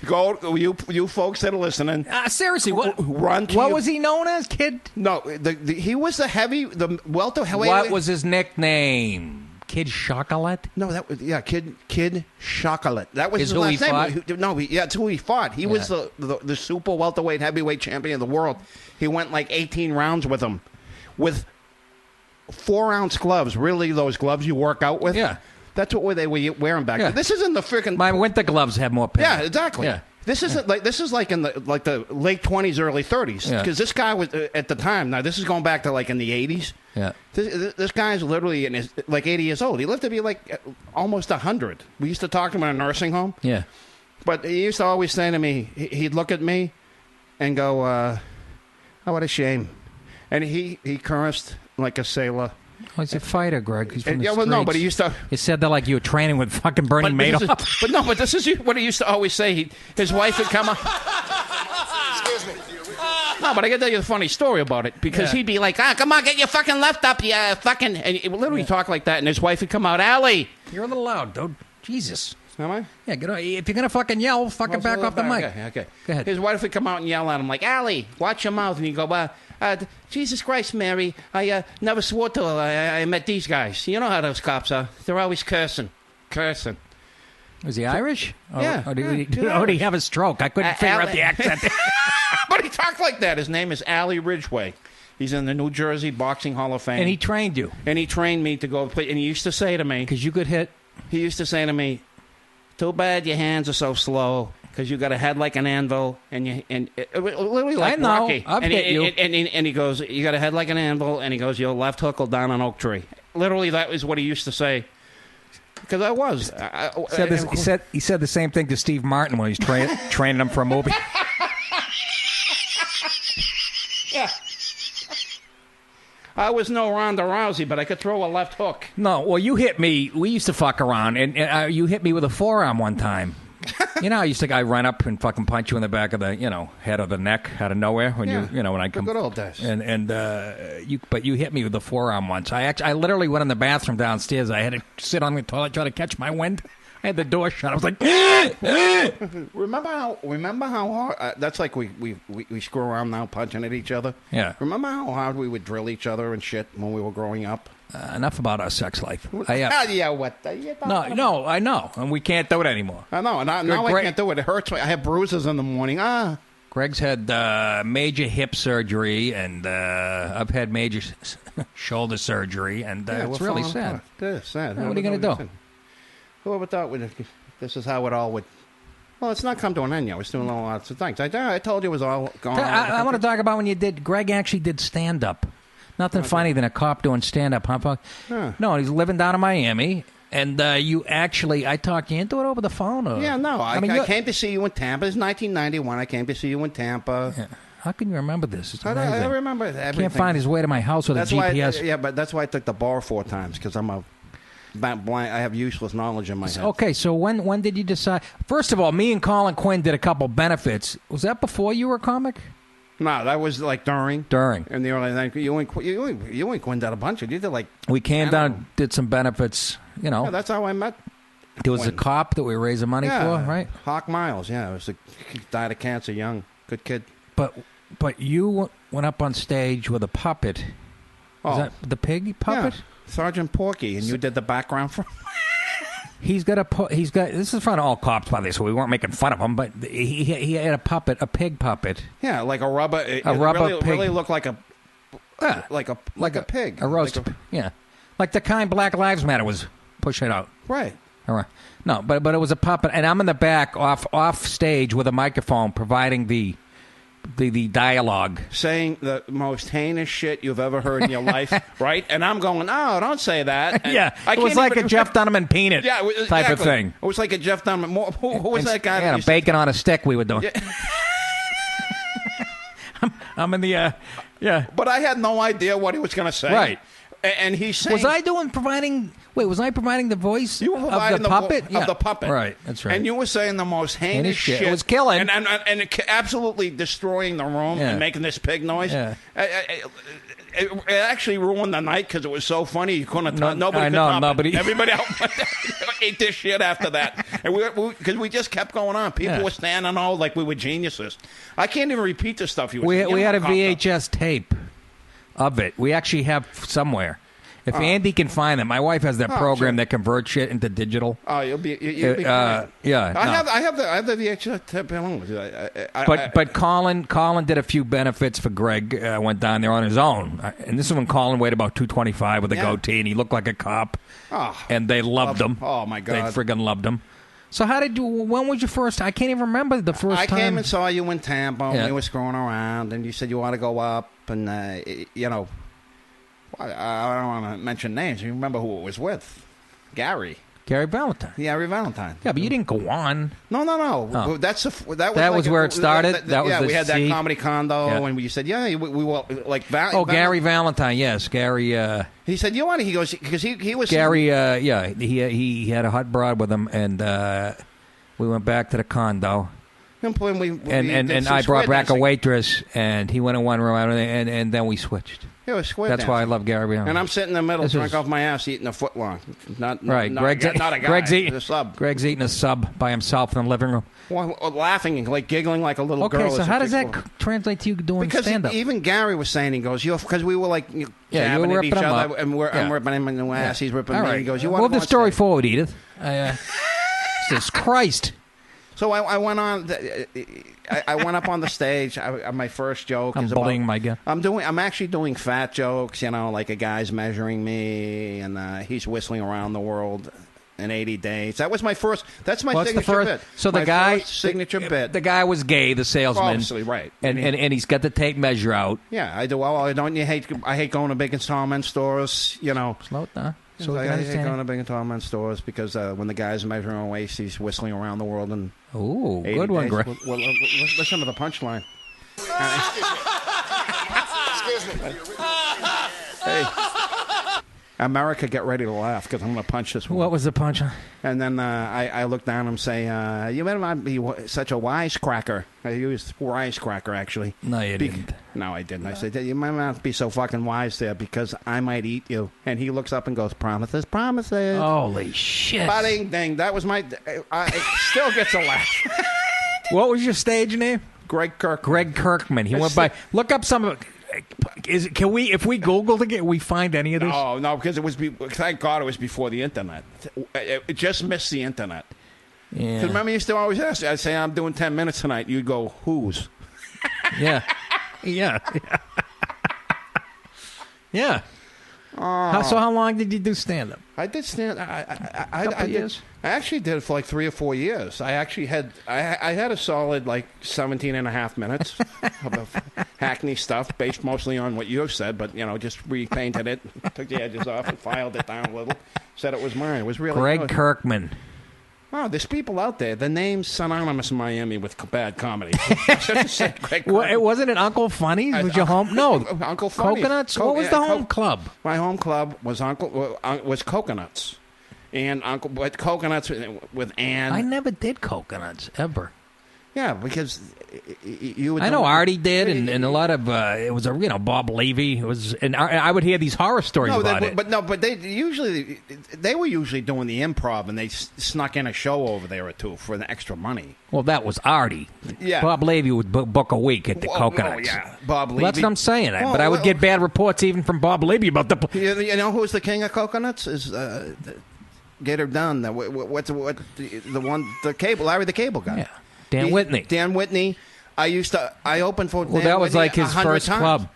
Go, you folks that are listening. Seriously, what Run to what your- was he known as, kid? No, he was the welter. What was his nickname? Kid Chocolate? No, that was Kid Chocolate. That was Is his who last he name. fought? No, it's who he fought. He was the super welterweight heavyweight champion of the world. He went like 18 rounds with him, with 4-ounce gloves. Really, those gloves you work out with? Yeah. That's what they were wearing back Yeah. then. This isn't the freaking. My winter gloves have more pain. Yeah, exactly. Yeah. This is like in the late 20s, early 30s. Yeah. Because this guy was at the time. Now this is going back to like in the 80s. Yeah. This guy's literally in his like 80 years old. He lived to be like almost 100. We used to talk to him in a nursing home. Yeah. But he used to always say to me, he'd look at me and go, "Oh, what a shame," and he cursed like a sailor. Oh, he's a fighter, Greg. He's from the Yeah, well, no, streets. but he used to. You said that like you were training with fucking Bernie Madoff. But this is what he used to always say. His wife would come up. Excuse me. No, but I got to tell you a funny story about it because he'd be like, come on, get your fucking left up, you fucking. And he would literally talk like that, and his wife would come out, Allie. You're a little loud, dude. Jesus. Am I? Yeah, get on. If you're gonna fucking yell, fucking back off the mic. Okay. Go ahead. His wife would come out and yell at him like, Allie, watch your mouth. And he'd go, Jesus Christ, Mary, I never swore till I met these guys. You know how those cops are. They're always cursing. Was he Irish? Yeah. Or did Yeah, he have a stroke? I couldn't figure out the accent. But he talked like that. His name is Allie Ridgway. He's in the New Jersey Boxing Hall of Fame. And he trained you. And he trained me to go play. And he used to say to me, Because you could hit. he used to say to me, too bad your hands are so slow because you got a head like an anvil and literally like I know. Rocky. I've and hit you. And he goes, you got a head like an anvil, and he goes, your left hook will down an oak tree. Literally, that was what he used to say. Because I was. He said the same thing to Steve Martin when he's training him for a movie. Yeah. I was no Ronda Rousey, but I could throw a left hook. No, well, you hit me. We used to fuck around, and you hit me with a forearm one time. You know, I run up and fucking punch you in the back of the, head of the neck out of nowhere when when I come. The good old days. But you hit me with the forearm once. I literally went in the bathroom downstairs. I had to sit on the toilet try to catch my wind. I had the door shut. I was like, Remember how hard? That's like we screw around now punching at each other. Yeah. Remember how hard we would drill each other and shit when we were growing up? enough about our sex life. What are you talking No, I know, and we can't do it anymore. I know, and now I can't do it. It hurts me. I have bruises in the morning. Greg's had major hip surgery, and I've had major shoulder surgery, and it's really sad. It is sad. What are you going to do? Whoever thought this is how it all would... Well, it's not come to an end yet. We're still doing lots of things. I told you it was all going on. I want to talk about when you did... Greg actually did stand-up. Nothing funny than a cop doing stand-up, huh? No, he's living down in Miami, and you actually... I talked you into it over the phone? Or? Yeah, no. I came to see you in Tampa. It's 1991. I came to see you in Tampa. Yeah. How can you remember this? It's amazing. I remember everything. Can't find his way to my house with a GPS. But that's why I took the bar 4 times, because I'm a... blind. I have useless knowledge in my head. Okay, so when did you decide? First of all, me and Colin Quinn did a couple benefits. Was that before you were a comic? No, that was like during. In the early 90s. You and Quinn did a bunch. You did like... We came down, did some benefits, Yeah, that's how I met There was Quinn. a cop that we were raising money for, right? Hawk Miles, yeah. He died of cancer young. Good kid. But you went up on stage with a puppet. Was that the pig puppet? Yeah. Sergeant Porky, and you did the background for him. He's got this is in front of all cops, by the way, so we weren't making fun of him, but he had a puppet, a pig puppet. Yeah, like a rubber. Rubber pig. Really looked like a pig. A roast. Yeah. Like the kind Black Lives Matter was pushing out. Right. All right. No, but it was a puppet, and I'm in the back off stage with a microphone providing the dialogue. Saying the most heinous shit you've ever heard in your life, right? And I'm going, oh, don't say that. And it was like a Jeff Dunham peanut type of thing. It was like a Jeff Dunham. Who was that guy? Yeah, bacon on a stick we were doing. Yeah. I'm in the, But I had no idea what he was going to say. Right. And he's saying... Was I providing the voice You were of providing the puppet? of the puppet. Right, that's right. And you were saying the most heinous shit. It was killing. And absolutely destroying the room and making this pig noise. Yeah. It actually ruined the night because it was so funny. You couldn't. Nobody could top it. Everybody else ate this shit after that, and because we just kept going on. People were standing all like we were geniuses. I can't even repeat the stuff you were saying. We had a VHS tape of it. We actually have somewhere. If Andy can find it, my wife has that program that converts shit into digital. Oh, you'll be fine. Yeah. I have the VHS tape. But Colin did a few benefits for Greg. Went down there on his own, and this is when Colin weighed about 225 with a goatee, and he looked like a cop. And they loved him. Oh my God, they friggin' loved him. So how did you? When was your first? I can't even remember the first time. I came and saw you in Tampa. And you were screwing around, and you said you want to go up, and you know. I don't want to mention names. You remember who it was with? Gary Valentine. Gary Valentine. Yeah, but you didn't go on. No. Oh. That was where it started. We had that comedy condo, and you said, we were like. Gary Valentine. Yes, Gary. He said, "You want to?" He goes because he was Gary. He had a hot broad with him, and we went back to the condo. And I brought back a waitress, and he went in one room, and then we switched. Yeah, square That's why I love Gary Valentine. And I'm sitting in the middle, drunk off my ass, eating a foot long. Not a guy. Greg's a sub. Greg's eating a sub by himself in the living room. Well, laughing, like giggling like a little girl. Okay, so how does that translate to you doing stand-up? Because even Gary was saying, he goes, because we were like jabbing at each other, and I'm ripping him in the ass, he's ripping me. He goes, you want to move the story forward, Edith. Jesus Christ. So I went on. I went up on the stage. My first joke is bullying my guy. I'm actually doing fat jokes. Like a guy's measuring me, and he's whistling around the world in 80 days. That was my first. That's my signature bit. So the guy signature bit. The guy was gay. The salesman, obviously, right? And he's got the tape measure out. Yeah, I do. Well, don't you hate? I hate going to big installment stores. Slow it down. So I hate going to big installment stores because when the guy's measuring a waist, he's whistling around the world in. Ooh, good one, Greg. Well, listen to the punchline. Excuse me. Hey. America, get ready to laugh because I'm going to punch this one. What was the punchline? And then I look down and say, you better not be such a wisecracker. I used wisecracker, actually. No, you didn't. No, I didn't. I said, you might not be so fucking wise there because I might eat you. And he looks up and goes, promises, promises. Holy shit. Ba-ding, ding. That was my... it still gets a laugh. What was your stage name? Greg Kirkman. Greg Kirkman. He went by... Look up some of... Can we, if we Googled it, we find any of this? Oh, no, because it was, thank God it was before the internet. It just missed the internet. Yeah. Because remember, you used to always ask, I'd say, I'm doing 10 minutes tonight. You'd go, whose? Yeah. Yeah. Yeah. So how long did you do stand-up? I did stand-up. I actually did it for like 3 or 4 years. I actually had a solid like 17 and a half minutes of hackney stuff based mostly on what you have said, but just repainted it, took the edges off and filed it down a little, said it was mine. It was really Greg good. Kirkman. Oh, there's people out there. The name's synonymous in Miami with bad comedy. Wasn't it Uncle Funny's? Was your home? No, Uncle Funny's. Coconuts. What was the home club? My home club was was Coconuts, and Coconuts with Ann. I never did Coconuts ever. Yeah, because you. I know Artie did, and a lot of it was Bob Levy. It was, and I would hear these horror stories about it. But they were usually doing the improv, and they snuck in a show over there or two for the extra money. Well, that was Artie. Yeah, Bob Levy would book a week at the Coconuts. Yeah, Bob Levy. Well, that's what I'm saying. But I would get bad reports even from Bob Levy about the. You know who's the king of Coconuts? Is Get Her Done. What's the one? The cable. Larry the Cable Guy. Yeah. Dan Whitney. I opened for Dan that was Whitney like his first times. club.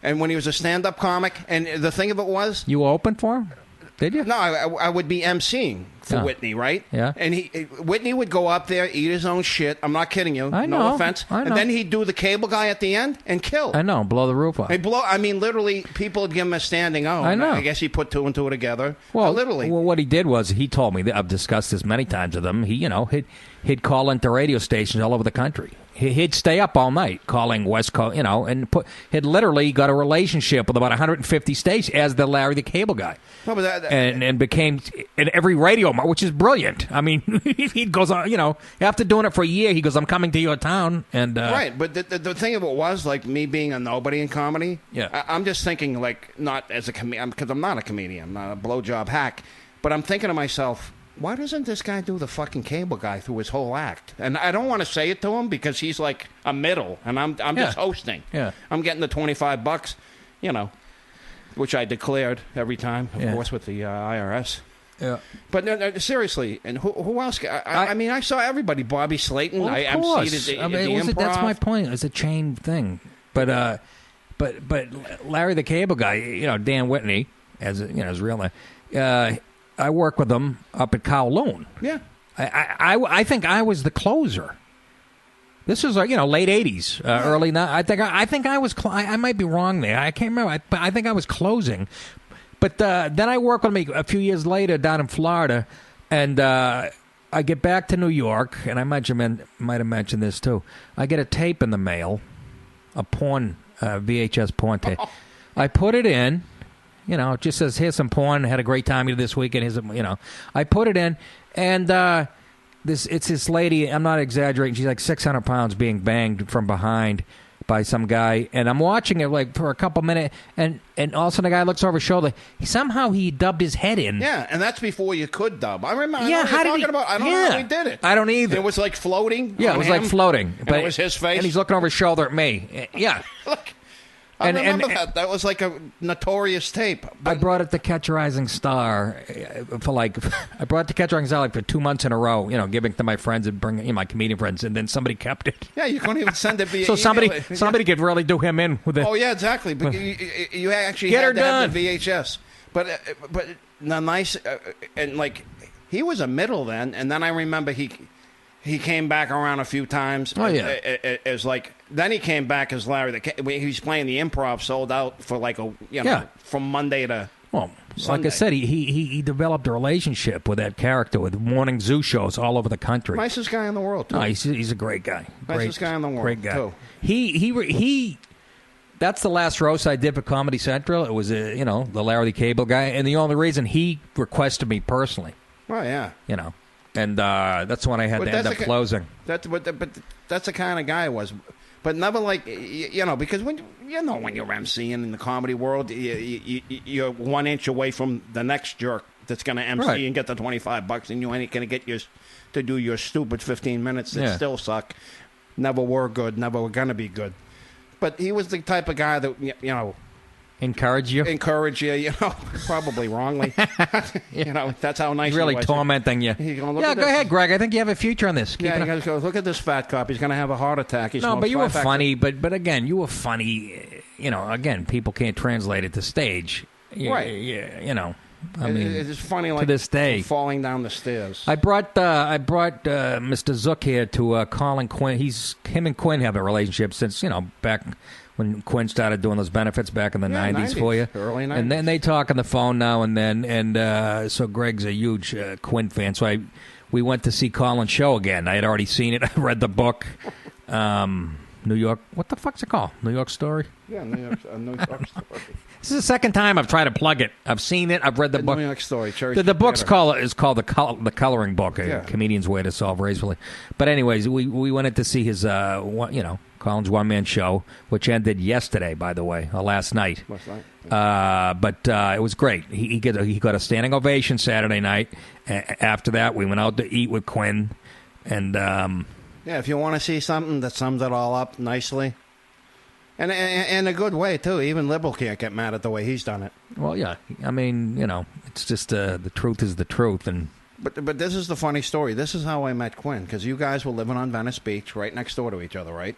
And when he was a stand-up comic, and the thing of it was... You opened for him? Did you? No, I would be emceeing for Whitney, right? Yeah. And Whitney would go up there, eat his own shit. I'm not kidding you. I know. No offense. I know. And then he'd do the cable guy at the end and kill. I know. Blow the roof off. Literally, people would give him a standing O. I know. I guess he put two and two together. Well, literally. Well, what he did was he told me that I've discussed this many times with him. He'd call into radio stations all over the country, He'd stay up all night calling West Coast, and he'd literally got a relationship with about 150 states as the Larry the Cable Guy. No, but and became in every radio, which is brilliant. I mean, he goes on, after doing it for a year, he goes, I'm coming to your town. And right, but the thing of it was, like, me being a nobody in comedy, I'm just thinking, like, not as a comedian, because I'm not a comedian, I'm not a blowjob hack, but I'm thinking to myself, why doesn't this guy do the fucking cable guy through his whole act? And I don't want to say it to him because he's like a middle, and I'm just hosting. Yeah. I'm getting the $25, which I declared every time, of course, with the IRS. Yeah. But no, seriously, and who else? I mean, I saw everybody. Bobby Slayton. Well, I emceed at the Improv. That's my point. It's a chain thing. But Larry the Cable Guy, Dan Whitney, as his real name. I work with him up at Kowloon. Yeah. I think I was the closer. This was late 80s, early. I think I was. I might be wrong there. I can't remember. But I think I was closing. But then I worked with him a few years later down in Florida, and I get back to New York, and I might have mentioned this too. I get a tape in the mail, a porn VHS porn tape. I put it in. It just says, here's some porn. Had a great time this weekend. Here's I put it in, and it's this lady. I'm not exaggerating. She's like 600 pounds being banged from behind by some guy, and I'm watching it like for a couple minutes, and all of a sudden the guy looks over his shoulder. Somehow he dubbed his head in. Yeah, and that's before you could dub. I remember. Yeah, I don't know how he did it. I don't either. It was like floating. Yeah, it was like floating. But it was his face, and he's looking over his shoulder at me. Yeah. Look. I remember that. That was like a notorious tape. I brought it to Catch a Rising Star for 2 months in a row, giving it to my friends and bringing my comedian friends, and then somebody kept it. Yeah, you couldn't even send it via so email. somebody could really do him in with it. Oh, yeah, exactly. But you actually Get had her to done. have the VHS. But the nice, and like, he was a middle then, and then I remember he came back around a few times. Oh, yeah. As like, then he came back as Larry. He was playing the Improv, sold out for like from Monday to Sunday. Like I said, he developed a relationship with that character with morning zoo shows all over the country. Nicest guy in the world, too. No, he's a great guy. Nicest guy in the world, great guy. too. He that's the last roast I did for Comedy Central. It was the Larry the Cable Guy, and the only reason he requested me personally. Oh, yeah. And that's when I had to end up closing. But that's the kind of guy I was. But never like, because when you're emceeing in the comedy world, you're 1 inch away from the next jerk that's going to MC and get the $25, and you ain't going to get to do your stupid 15 minutes that still suck. Never were good, never were going to be good. But he was the type of guy that, encourage you, probably wrongly. That's how nice he's really he was. Tormenting you. Go ahead, Greg. I think you have a future on this. You guys go, look at this fat cop. He's going to have a heart attack. But you were funny. But again, you were funny. Again, people can't translate it to stage. Right. I mean, it's funny like to this day. Falling down the stairs. I brought Mr. Zook here to Colin Quinn. Him and Quinn have a relationship since back when Quinn started doing those benefits back in the 90s for you. Early 90s. And then they talk on the phone now and then. And so Greg's a huge Quinn fan. So we went to see Colin's show again. I had already seen it. I read the book. New York. What the fuck's it called? New York Story? Yeah, New York Story. This is the second time I've tried to plug it. I've seen it. I've read the book. New York Story. The book's called the Coloring Book, a comedian's way to solve gracefully. But anyways, we went in to see his Colin's one-man show, which ended yesterday, by the way, or last night. But it was great. He got a standing ovation Saturday night. After that, we went out to eat with Quinn, and if you want to see something that sums it all up nicely. And in a good way, too. Even liberal can't get mad at the way he's done it. Well, yeah. I mean, it's just the truth is the truth. But this is the funny story. This is how I met Quinn, because you guys were living on Venice Beach right next door to each other, right?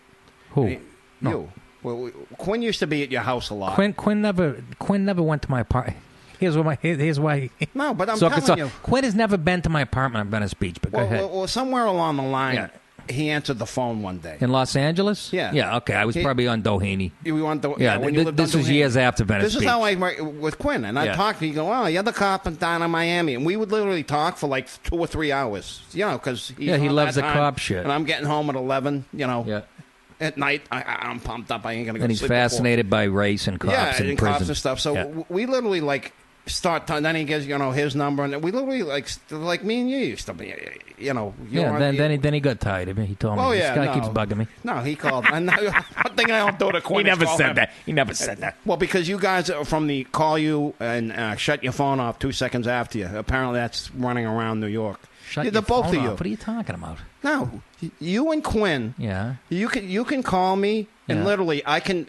Who? No. You. Well, Quinn used to be at your house a lot. Quinn never went to my apartment. Here's why. No, but I'm telling you. Quinn has never been to my apartment on Venice Beach, but go ahead. Well, somewhere along the line, he answered the phone one day. In Los Angeles? Yeah. Yeah, okay. I was probably on Doheny. We want the Yeah, this was years after Venice This is Beach. how I with Quinn, and I talked. He go, "Oh, you're the cop down in Miami," and we would literally talk for like 2 or 3 hours. Because he loves the cop shit, and I'm getting home at 11. At night, I'm pumped up. I ain't gonna go. And he's fascinated by race and cops and prison. Cops and stuff. So we literally like start. Then he gives his number, and we literally like me and you used to be. Then he got tired of me. He told me, this guy keeps bugging me. No, he called. One thing I don't do to Quinn. He never said that. He never said that. Well, because you guys are from the call you and shut your phone off 2 seconds after you. Apparently, that's running around New York. Shut your both phone of you. off. What are you talking about? No, you and Quinn. Yeah. You can call me and literally I can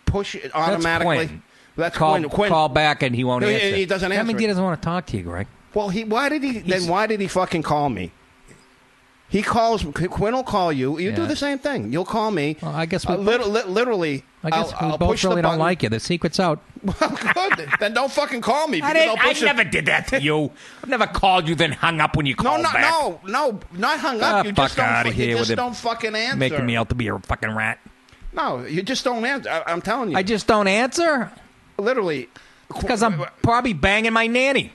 push it automatically. That's Quinn. Call back and he won't answer. He doesn't answer. That means he doesn't want to talk to you, Greg. Well, why did he fucking call me? He calls. Quinn will call you. You do the same thing. You'll call me. Well, I guess we literally. I guess I'll we both push really the don't like you. The secret's out. Well, good. Then don't fucking call me. I never did that to you. I've never called you, then hung up when you called back. No, not hung up. You just don't fucking answer. Making me out to be a fucking rat. No, you just don't answer. I'm telling you. I just don't answer? Literally. Because I'm probably banging my nanny.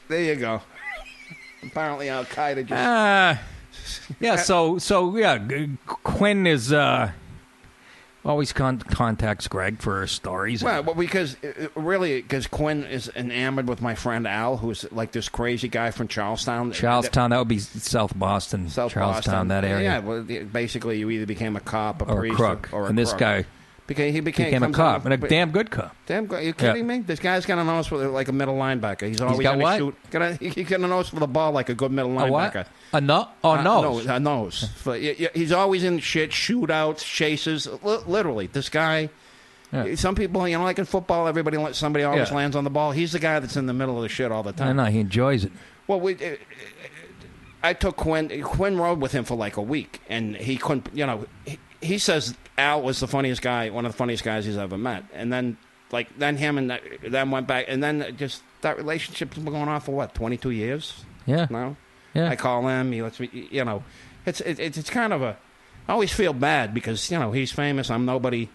There you go. Apparently, Al Qaeda just. Quinn is always contacts Greg for stories. Well, because Quinn is enamored with my friend Al, who's like this crazy guy from Charlestown. That would be South Boston, Charlestown, that area. Yeah, well, basically, you either became a cop, a priest, a crook, or a and this crook. guy. He became a cop, and a damn good cop. Damn good. Are you kidding me? This guy's got a nose for like a middle linebacker. He's always got what? shoot. He's got a nose for the ball like a good middle linebacker. A nose? A nose. He's always in shit, shootouts, chases. Literally, this guy. Yeah. Some people, like in football, somebody always lands on the ball. He's the guy that's in the middle of the shit all the time. I know, he enjoys it. Well, I took Quinn. Quinn rode with him for like a week, and he couldn't. He says Al was the funniest guy, one of the funniest guys he's ever met. And then him and them went back, and then just that relationship's been going on for what, 22 years? Yeah. No. Yeah. I call him. He lets me. It's kind of a. I always feel bad because he's famous. I'm nobody.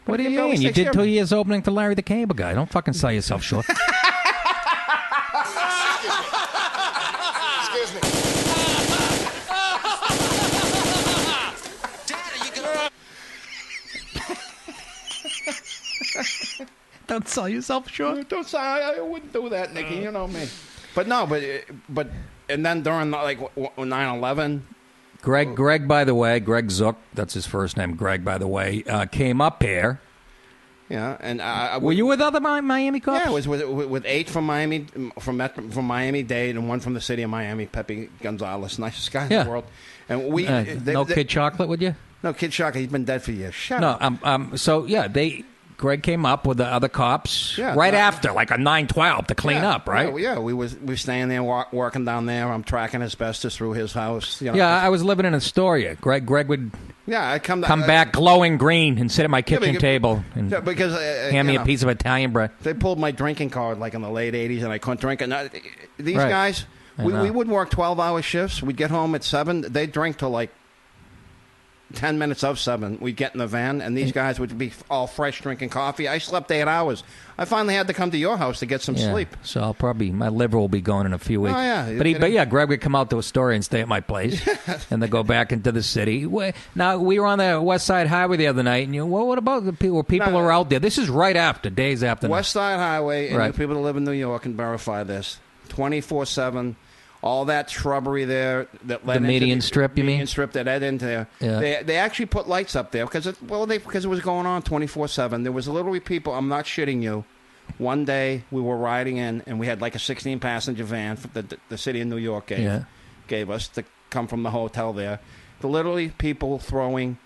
What do you mean? You did 2 years opening to Larry the Cable Guy. Don't fucking sell yourself short. Excuse me. Don't sell yourself short. I wouldn't do that, Nicky. You know me. But no, but and then during 9/11. Greg, by the way, Greg Zook, that's his first name. Greg, by the way, came up here. Yeah, and were you with other Miami cops? Yeah, I was with 8 from Miami, from Miami-Dade, and 1 from the city of Miami. Pepe Gonzalez, nicest guy in the world. And we Kid Chocolate with you? No, Kid Chocolate. He's been dead for years. Shut up. Greg came up with the other cops after, like a 9/12 to clean up, right? Yeah, we were staying there, working down there. I'm tracking asbestos through his house. I was living in Astoria. Greg would I come back glowing green and sit at my kitchen table and because hand me a piece of Italian bread. They pulled my drinking card like in the late 80s, and I couldn't drink it. Now, these guys, we would work 12-hour shifts. We'd get home at 7. They'd drink till like 10 minutes of 7, we'd get in the van, and these guys would be all fresh drinking coffee. I slept 8 hours. I finally had to come to your house to get some sleep. So my liver will be going in a few weeks. Oh, yeah. But Greg would come out to Astoria and stay at my place, and then go back into the city. Now, we were on the West Side Highway the other night, and what about the people who are out there? This is right after, days after. West Side Highway, and people that live in New York can verify this, 24/7. All that shrubbery there that led the median strip, you mean? Median strip that led into there. Yeah. They actually put lights up there because it was going on 24/7. There was literally people. I'm not shitting you. One day we were riding in, and we had like a 16-passenger van that the city of New York gave us to come from the hotel there. Literally people throwing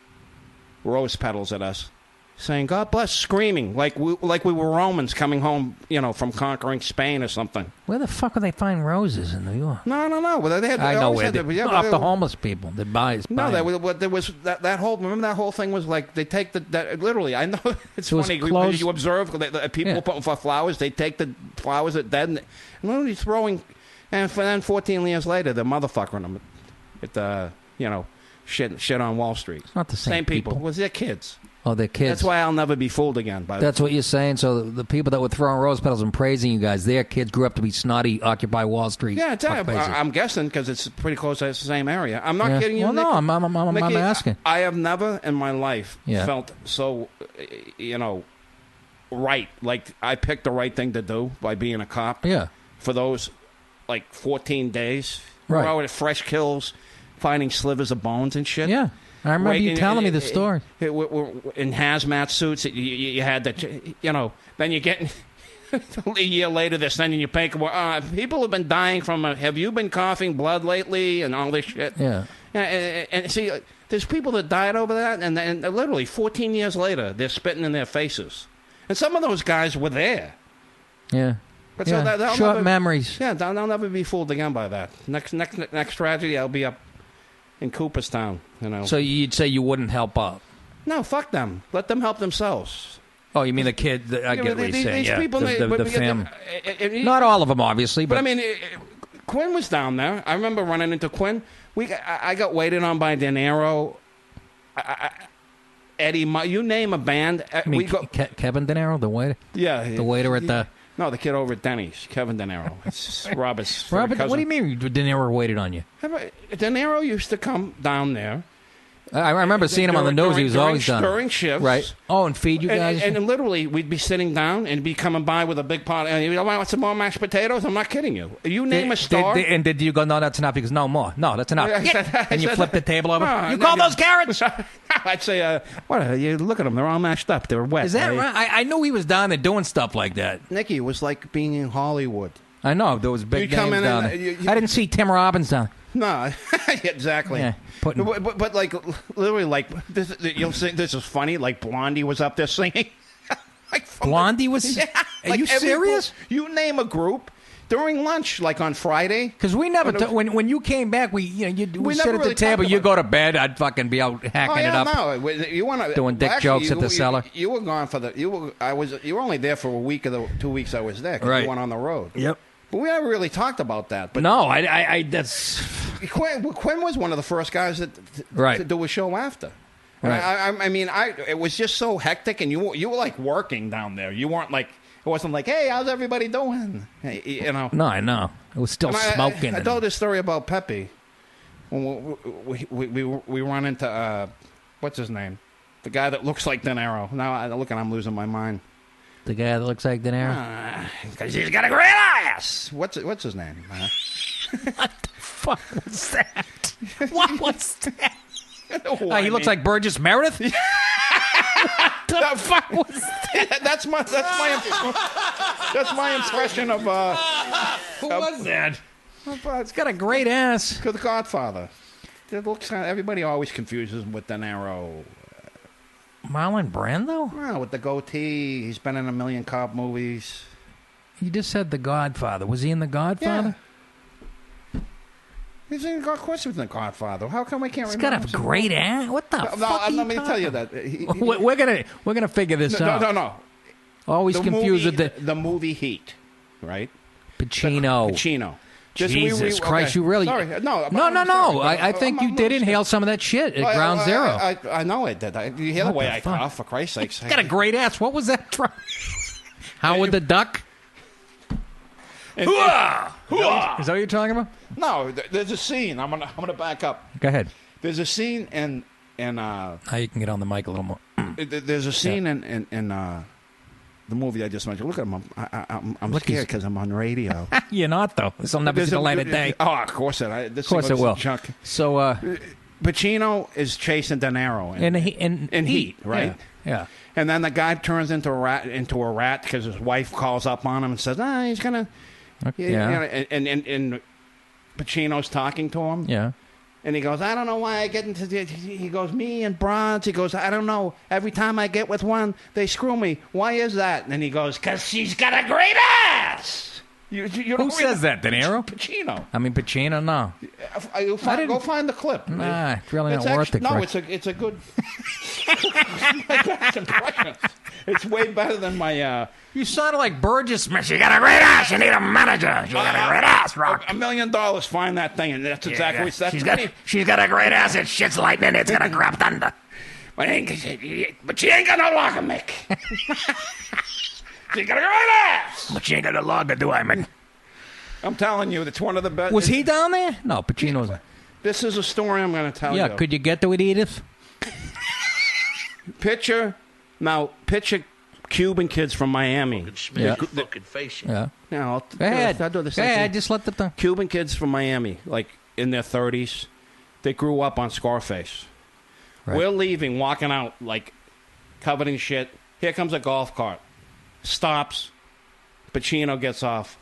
rose petals at us, saying, God bless, screaming, like we were Romans coming home, from conquering Spain or something. Where the fuck would they find roses in New York? No. Well, they had, I know where. Off the whole. homeless people that buys. No, there was that whole. Remember that whole thing was like they take that literally. I know it's It was funny. closed. You observe people putting for flowers. They take the flowers that dead and literally throwing, and then 14 years later, the motherfuckering them at the shit on Wall Street. It's not the same people. It was their kids. Oh, they're kids. That's why I'll never be fooled again. That's what you're saying. So the people that were throwing rose petals and praising you guys, their kids grew up to be snotty, Occupy Wall Street. Yeah, I'm guessing because it's pretty close to the same area. I'm not kidding you. Well, Nick. no, I'm Nicky, asking. I have never in my life felt so, right. Like I picked the right thing to do by being a cop. Yeah. For those, 14 days. Right. We're out at fresh kills, finding slivers of bones and shit. Yeah. I remember you telling me the story. We're in hazmat suits. You had the, then you get a year later they're sending you paperwork. People have been dying from, have you been coughing blood lately and all this shit? Yeah. And see, there's people that died over that, and literally 14 years later, they're spitting in their faces. And some of those guys were there. Yeah. But yeah. So short memories. Yeah, they'll never be fooled again by that. Next tragedy, I'll be up in Cooperstown, So you'd say you wouldn't help out? No, fuck them. Let them help themselves. Oh, you mean the kid? I get what you're saying. These yeah, people, the family. Not all of them, obviously. But I mean, Quinn was down there. I remember running into Quinn. I got waited on by De Niro, Eddie. You name a band. Kevin De Niro, the waiter. Yeah, the waiter at the. No, the kid over at Denny's, Kevin De Niro. It's Robert's. Robert, what do you mean De Niro waited on you? De Niro used to come down there. I remember seeing him on the news. He was always done. During shifts. Right. Oh, and feed you guys? And literally, we'd be sitting down and be coming by with a big pot. And you want some more mashed potatoes? I'm not kidding you. You name a star. And did you go, no, that's enough? He goes, no more. No, that's enough. And you flip the table over. No, you call those carrots? I'd say, what? You look at them. They're all mashed up. They're wet. Is that right? I knew he was down there doing stuff like that. Nicky, it was like being in Hollywood. I know. There was big names down there. I didn't see Tim Robbins down there. No, exactly. Yeah, but like literally, like this, you'll say this is funny. Like Blondie was up there singing. Blondie was. Yeah, Are you serious? You name a group during lunch, like on Friday. Because we never. When you came back, we sit at the table. You go to bed. I'd fucking be out hacking it up. No, you want to doing dick jokes at the cellar. You were gone for the. You were only there for a week of the 2 weeks I was there. 'Cause right. You went on the road. Yep. But we never really talked about that. But no, I that's. Quinn was one of the first guys to do a show after. Right. I mean, it was just so hectic, and you were like working down there. You weren't like, it wasn't like, hey, how's everybody doing? No, I know. It was still smoking. I told this story about Pepe. When we run into what's his name, the guy that looks like De Niro. Now I'm losing my mind. The guy that looks like De Niro? Because he's got a great ass. What's his name? What the fuck was that? What was that? He looks like Burgess Meredith? What the fuck was that? That's my impression of... Who was that? It's got a great ass. The Godfather. It looks, everybody always confuses him with De Niro. Marlon Brando? Well, with the goatee. He's been in a million cop movies. You just said The Godfather. Was he in The Godfather? Yeah. He's in, of course, he was in The Godfather. How come I can't He's remember? got a great ass. What the fuck? Let me tell you that. We're gonna figure this out. No. Always confused with the movie Heat, right? Pacino. Jesus Christ, you really... Sorry, no. I think you did inhale some of that shit at Ground Zero. I know I did. You hear the way I cough, for Christ's sakes. He's got a great ass. What was that from? Howard the Duck? Is that what you're talking about? No, there's a scene. I'm gonna back up. Go ahead. There's a scene in now you can get on the mic a little more. There's a scene in the movie I just mentioned. Look at him. I'm scared because I'm on radio. You're not, though. This will never see the light of day. Oh, of course it. Of course it will. Junk. So, Pacino is chasing De Niro in Heat, right? Yeah. And then the guy turns into a rat because his wife calls up on him and says, he's gonna. Yeah. And Pacino's talking to him. Yeah. And he goes, I don't know why I get into the... He goes, me and bronze. He goes, I don't know. Every time I get with one, they screw me. Why is that? And he goes, because she's got a great ass. Who says that, De Niro? Pacino. I mean, Pacino, no. Go find the clip. Nah, it's really not worth it. No, it's a good... It's way better than my... You sounded like Burgess Smith. You got a great ass. You need a manager. You got a great ass, Rock. $1 million, find that thing, and that's exactly... She's got a great ass. It shits lightning. It's gonna grab thunder. But she ain't got no logarmic. She got a great ass. But she ain't got a logger, do I, man? I'm telling you, it's one of the best... Was he down there? No, Pacino's... This is a story I'm going to tell you. Yeah, could you get to it, Edith? Picture Cuban kids from Miami. Fucking smash his fucking face in. Yeah. Now, Go ahead. I'll do the Go same ahead. thing. Just let the thing. Cuban kids from Miami, like in their 30s. They grew up on Scarface. Right. We're leaving, walking out, like, covered in shit. Here comes a golf cart. Stops. Pacino gets off.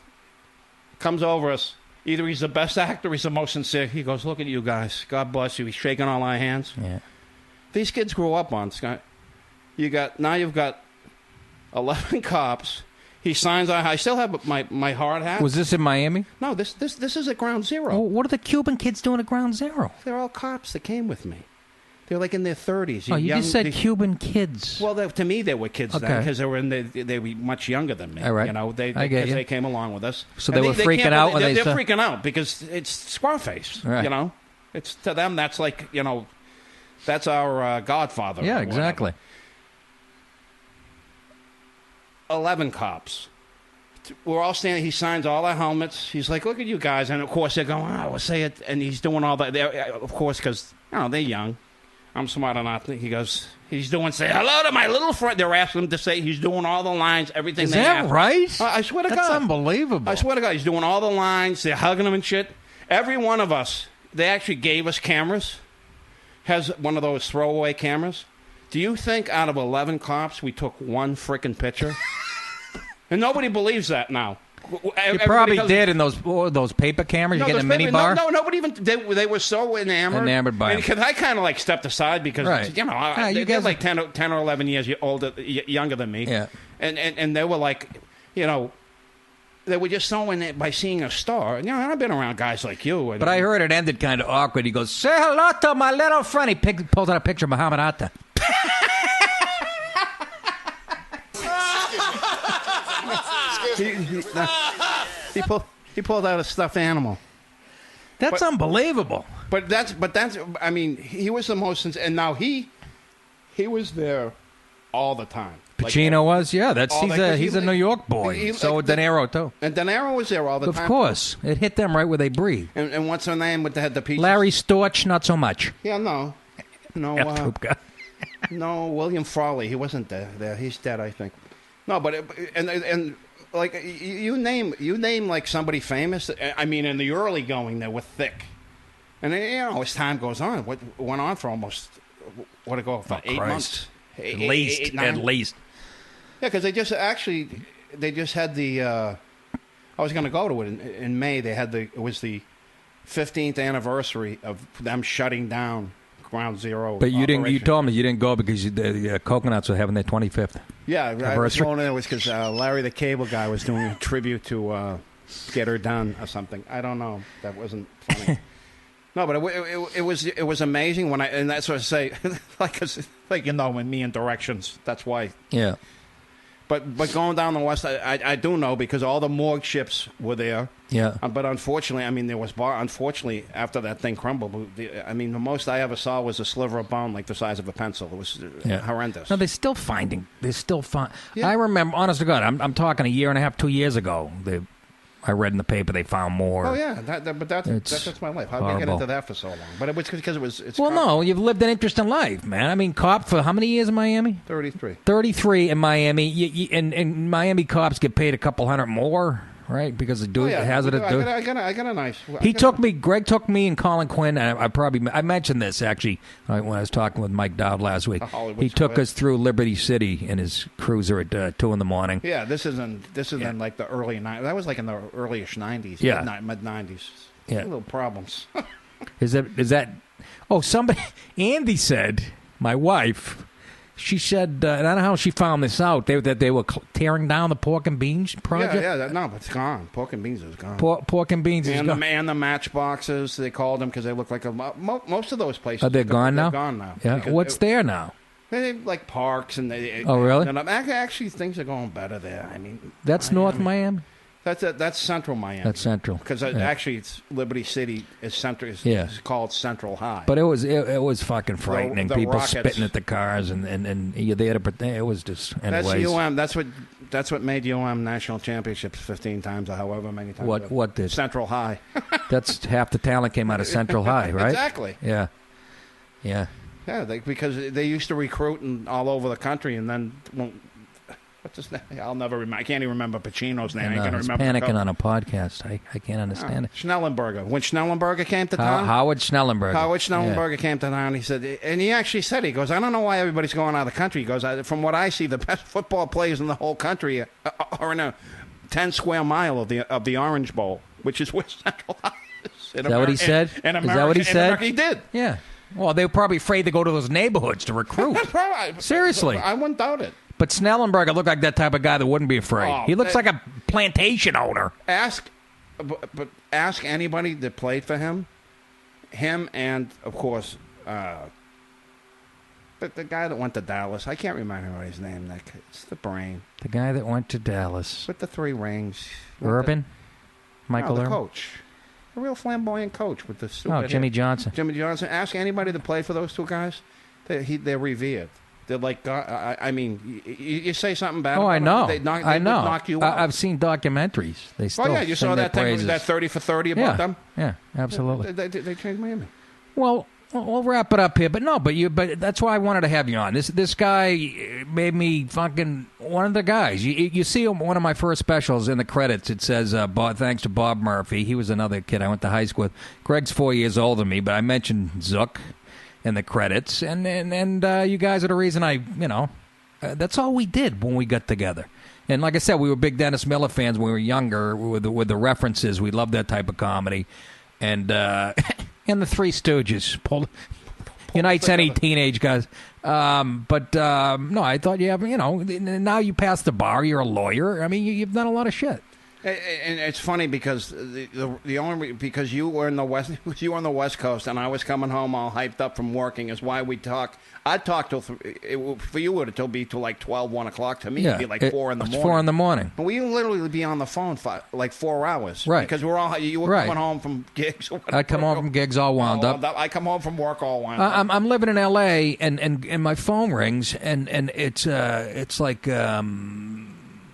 Comes over us. Either he's the best actor or he's the most sincere. He goes, look at you guys. God bless you. He's shaking all our hands. Yeah. These kids grew up on Sky. You've got 11 cops. He signs. I still have my hard hat. Was this in Miami? No, this is at Ground Zero. Oh, what are the Cuban kids doing at Ground Zero? They're all cops that came with me. They're like in their 30s. Oh, you just said Cuban kids. Well, to me, they were kids then Okay. because they were much younger than me. All right. You know, I get you. they came along with us. So And they were freaking can't- out when they're they saw- freaking out because it's Scarface. Right. You know, it's to them that's like that's our Godfather. Yeah, or whatever. exactly. 11 cops. We're all standing. He signs all our helmets. He's like, "Look at you guys!" And of course they're going, "Oh, we'll say it." And he's doing all that. Of course, because they're young. I'm smart enough. He goes, he's doing, say hello to my little friend. They're asking him to say, he's doing all the lines, everything. Is they that ask. right? I swear to God. That's unbelievable. I swear to God, he's doing all the lines. They're hugging him and shit. Every one of us, they actually gave us cameras. Has one of those throwaway cameras. Do you think out of 11 cops, we took one frickin' picture? And nobody believes that now. You probably did in those paper cameras. You get in a mini bar. No, nobody even. They were so enamored by him. Because I kind of like stepped aside because Right. they're like 10 or 11 years younger than me. Yeah. And they were like, they were just so in it by seeing a star. I've been around guys like you. But I heard it ended kind of awkward. He goes, "Say hello to my little friend." He pulls out a picture of Muhammad Atta. He pulled out a stuffed animal. That's unbelievable. But that's. I mean, he was the most. And now he was there all the time. Pacino was, yeah. He's a New York boy. So De Niro too. And De Niro was there all the time. Of course, it hit them right where they breathe. And what's her name with the peaches? Larry Storch, not so much. Yeah, no, no. William Frawley, he wasn't there. He's dead, I think. No, but and like you name like somebody famous. I mean, in the early going, they were thick, and as time goes on, what went on for almost for 8 months, at least. Yeah, because they just had the. I was going to go to it in May. It was the 15th anniversary of them shutting down Ground Zero. But you didn't. You told me you didn't go because the Coconuts were having their 25th. Yeah, anniversary. I was going there was because Larry the Cable Guy was doing a tribute to Get Her Done or something. I don't know. That wasn't funny. No, but it was amazing and that's what I say, when me in directions. That's why. Yeah. But going down the west, I do know because all the morgue ships were there. Yeah. But unfortunately, I mean, there was unfortunately after that thing crumbled. The most I ever saw was a sliver of bone like the size of a pencil. It was horrendous. No, they're still finding. Yeah. I remember, honest to God, I'm talking a year and a half, 2 years ago. I read in the paper they found more. Oh yeah, but that's my life. How did I get into that for so long? But it was because it's. Well, no, you've lived an interesting life, man. I mean, cop for how many years in Miami? 33. 33 in Miami, and Miami cops get paid a couple $100 more, right? Because the dude has it. I got a nice. Greg took me and Colin Quinn, and I mentioned this actually when I was talking with Mike Dowd last week. He took us through Liberty City in his cruiser at 2 a.m. Yeah, this isn't like the early 90s. That was like in the earlyish 90s. Yeah, mid 90s. Yeah, little problems. Is that? Oh, somebody. Andy said, my wife. She said, and I don't know how she found this out. That they were tearing down the pork and beans project. No, but it's gone. Pork and beans is gone. Pork and beans is gone. And the matchboxes, they called them because they look like most of those places. Are they gone now? They're gone now. Yeah. What's there now? They like parks and they. Oh, really? And actually, things are going better there. I mean, that's North Miami. That's Central Miami. That's Central. Because actually, it's Liberty City is Central. It's called Central High. But it was fucking frightening. The People Rockets. spitting at the cars and you're there to. It was just. Anyways. That's what made UM national championships 15 times or however many times. What did? Central High. That's half the talent came out of Central High, right? Exactly. Yeah. Yeah. Yeah, because they used to recruit all over the country, and then what's his name? I'll never remember. I can't even remember Pacino's name. I He's remember. Panicking on a podcast. I can't understand it. Schnellenberger. When Schnellenberger came to town, Howard Schnellenberger. Came to town. He said, and he actually said, he goes, I don't know why everybody's going out of the country. He goes, from what I see, the best football players in the whole country are in a 10 square mile of the Orange Bowl, which is where Central High is. Is that what he said? In America, is that what he said? He did. Yeah. Well, they were probably afraid to go to those neighborhoods to recruit. Seriously. I wouldn't doubt it. But Snellenberger looked like that type of guy that wouldn't be afraid. He looks like a plantation owner. Ask anybody that played for him and, of course, the guy that went to Dallas. I can't remember his name, Nick. It's the brain. The guy that went to Dallas. With the 3 rings. Urban? Michael the Urban? coach. A real flamboyant coach with the stupid Jimmy Johnson. Jimmy Johnson. Ask anybody that played for those two guys. They're revered. They're like, I mean, you say something bad. Oh, I know. They I know. Knock you out. I've seen documentaries. They still. You saw that thing, that 30 for 30 about them. Yeah, absolutely. They changed Miami. Well, we'll wrap it up here, but that's why I wanted to have you on. This guy made me fucking one of the guys. You see one of my first specials in the credits. It says, thanks to Bob Murphy. He was another kid I went to high school with. Greg's 4 years older than me, but I mentioned Zook in the credits, and you guys are the reason that's all we did when we got together. And like I said, we were big Dennis Miller fans when we were younger with the references. We loved that type of comedy. And and the Three Stooges unites any teenage guys. No, I thought you have, now you passed the bar. You're a lawyer. I mean, you've done a lot of shit. And it's funny because the only because you were in the West Coast and I was coming home all hyped up from working is why we talk. I'd talk till for you would it be till like 12, 1 o'clock. To me, it'd be like 4 in the morning. 4 in the morning. And we would literally be on the phone for like 4 hours, right? Because you were coming home from gigs. I'd come home from gigs all wound up. I come home from work all wound up. I'm living in L.A. and my phone rings and it's like.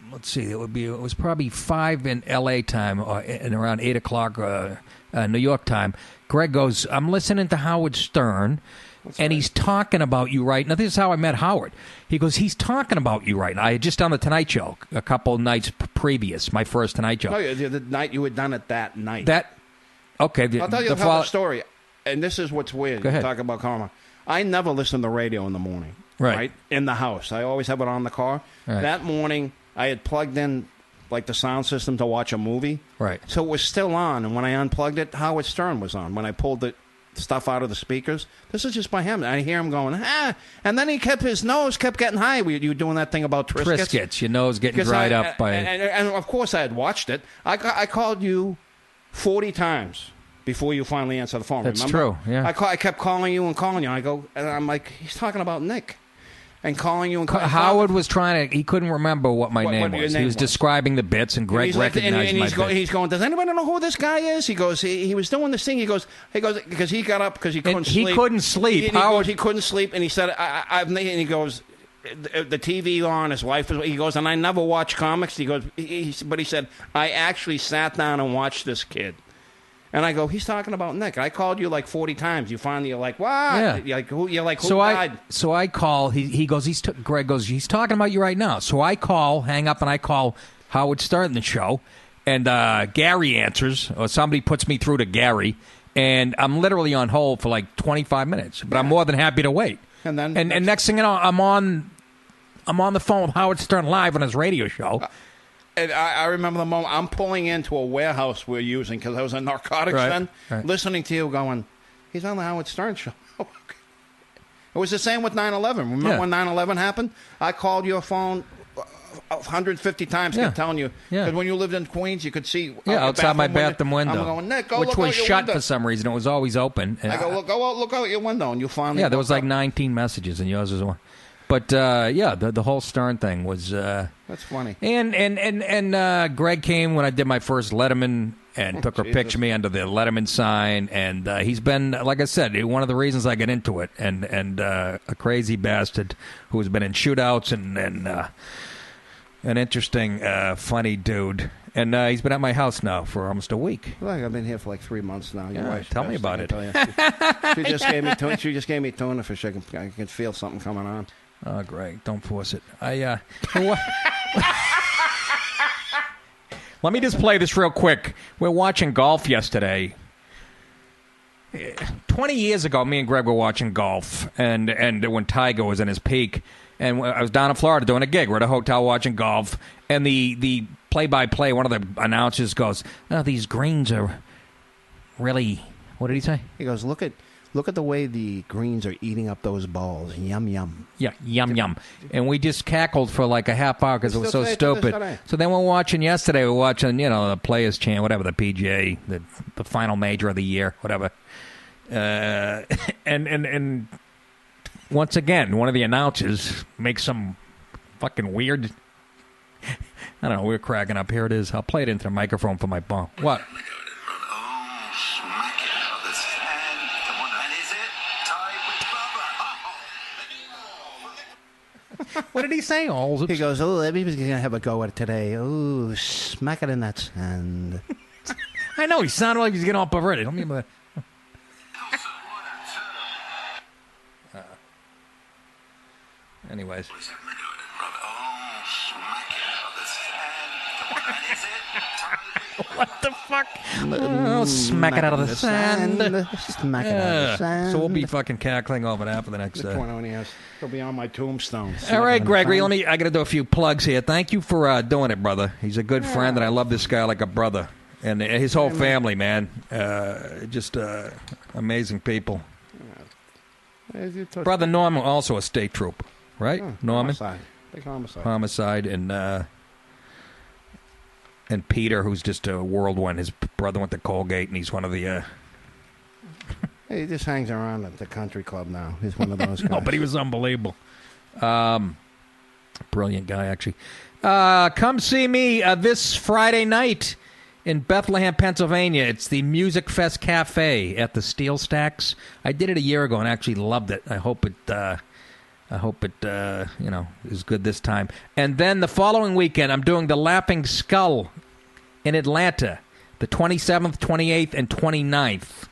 Let's see. It was probably 5 in L.A. time and around 8 o'clock New York time. Greg goes, I'm listening to Howard Stern, he's talking about you right now. This is how I met Howard. He goes, he's talking about you right now. I had just done the Tonight Show a couple nights previous, my first Tonight Show. No, the night you had done it that night. Okay. I'll tell you the story, and this is what's weird. Go ahead. Talk about karma. I never listen to radio in the morning. Right? In the house. I always have it on the car. Right. That morning, I had plugged in like the sound system to watch a movie. Right. So it was still on, and when I unplugged it, Howard Stern was on. When I pulled the stuff out of the speakers, this is just by him. I hear him going, and then his nose kept getting high. You were doing that thing about Triscuits? Triscuits, your nose getting dried up by... And of course I had watched it. I called you 40 times before you finally answered the phone. That's remember? True, yeah. I kept calling you. And I'm like, he's talking about Nick. And calling you and Howard was trying to... He couldn't remember what my name was. He was describing the bits, and Greg recognized my bit. He's going, does anybody know who this guy is? He goes, he was doing this thing. He goes, because he got up because he couldn't sleep. He couldn't sleep. He couldn't sleep, and he said, and he goes, the TV on, his wife was... He goes, and I never watch comics. He goes, but he said, I actually sat down and watched this kid. And I go, he's talking about Nick. I called you like 40 times. You finally, you're like, what? Yeah. Who died? So I call. He goes. Greg goes. He's talking about you right now. So I call, hang up, and I call Howard Stern the show, and Gary answers, or somebody puts me through to Gary, and I'm literally on hold for like 25 minutes. But I'm more than happy to wait. And then and next thing you know, I'm on the phone with Howard Stern live on his radio show. And I remember the moment I'm pulling into a warehouse we're using because I was in narcotics then, listening to you going, He's on the Howard Stern show. It was the same with 9/11. Remember when 9/11 happened? I called your phone 150 times, kept telling you. Because when you lived in Queens, you could see outside my bathroom window. I'm going, Nick, go which look was out your shut window. for some reason. It was always open. I go, look out your window, and you finally. Yeah, there was like 19 messages, and yours was one. But the whole Stern thing was. That's funny. And Greg came when I did my first Letterman and took a picture of me under the Letterman sign, and he's been, like I said, one of the reasons I get into it, and a crazy bastard who's been in shootouts and an interesting, funny dude. And he's been at my house now for almost a week. Look, I've been here for like 3 months now. Your wife's tell me about it. She just gave me she just gave me tuna fish. I can feel something coming on. Oh, Greg, don't force it. Let me just play this real quick. We're watching golf yesterday. 20 years ago, me and Greg were watching golf, and when Tiger was in his peak, and I was down in Florida doing a gig. We're at a hotel watching golf, and the play-by-play, one of the announcers goes, "Oh, these greens are really..." What did he say? He goes, "Look at the way the greens are eating up those balls. Yum, yum." Yeah, yum, yum. And we just cackled for like a half hour because it was so stupid. So then we're watching the Players' Chant, whatever, the PGA, the final major of the year, whatever. And once again, one of the announcers makes some fucking weird... I don't know, we're cracking up. Here it is. I'll play it into the microphone for my phone. What? What did he say? He goes, "Oh, everybody's going to have a go at it today. Oh, smack it in that sand." I know, he sounded like he's getting all perverted. Let me... anyways. What the fuck? Oh, smack it out of the sand. Smack it out of the sand. So we'll be fucking cackling over that for the next... He'll be on my tombstone. All right, Gregory, I got to do a few plugs here. Thank you for doing it, brother. He's a good friend, and I love this guy like a brother. And his whole family, man. Just amazing people. Brother Norman, also a state trooper, right? Norman? Homicide. Big homicide. Homicide, and Peter, who's just a whirlwind. His brother went to Colgate, and he's one of the... He just hangs around at the country club now. He's one of those guys. No, but he was unbelievable. Brilliant guy, actually. Come see me this Friday night in Bethlehem, Pennsylvania. It's the Music Fest Cafe at the Steel Stacks. I did it a year ago and actually loved it. I hope it is good this time. And then the following weekend, I'm doing the Laughing Skull in Atlanta, the 27th, 28th, and 29th.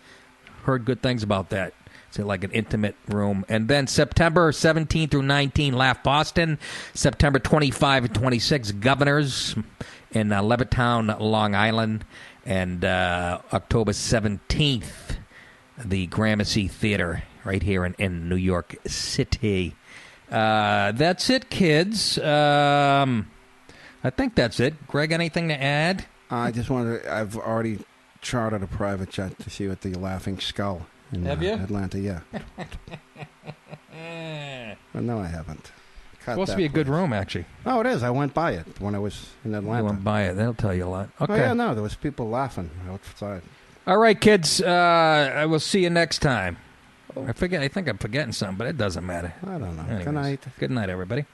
Heard good things about that. It's like an intimate room. And then September 17 through 19, Laugh Boston. September 25 and 26, Governors in Levittown, Long Island. And October 17th, the Gramercy Theater right here in New York City. That's it, kids. I think that's it. Greg, anything to add? I just wanted to... I've already chartered a private jet to see you at the Laughing Skull in Atlanta, yeah. But no, I haven't. Supposed to be a good room, actually. Oh, it is. I went by it when I was in Atlanta. You went by it. That'll tell you a lot. Okay. Oh, yeah, no, there was people laughing outside. All right, kids. I will see you next time. I think I'm forgetting something, but it doesn't matter. I don't know. Anyways, Good night. Good night, everybody.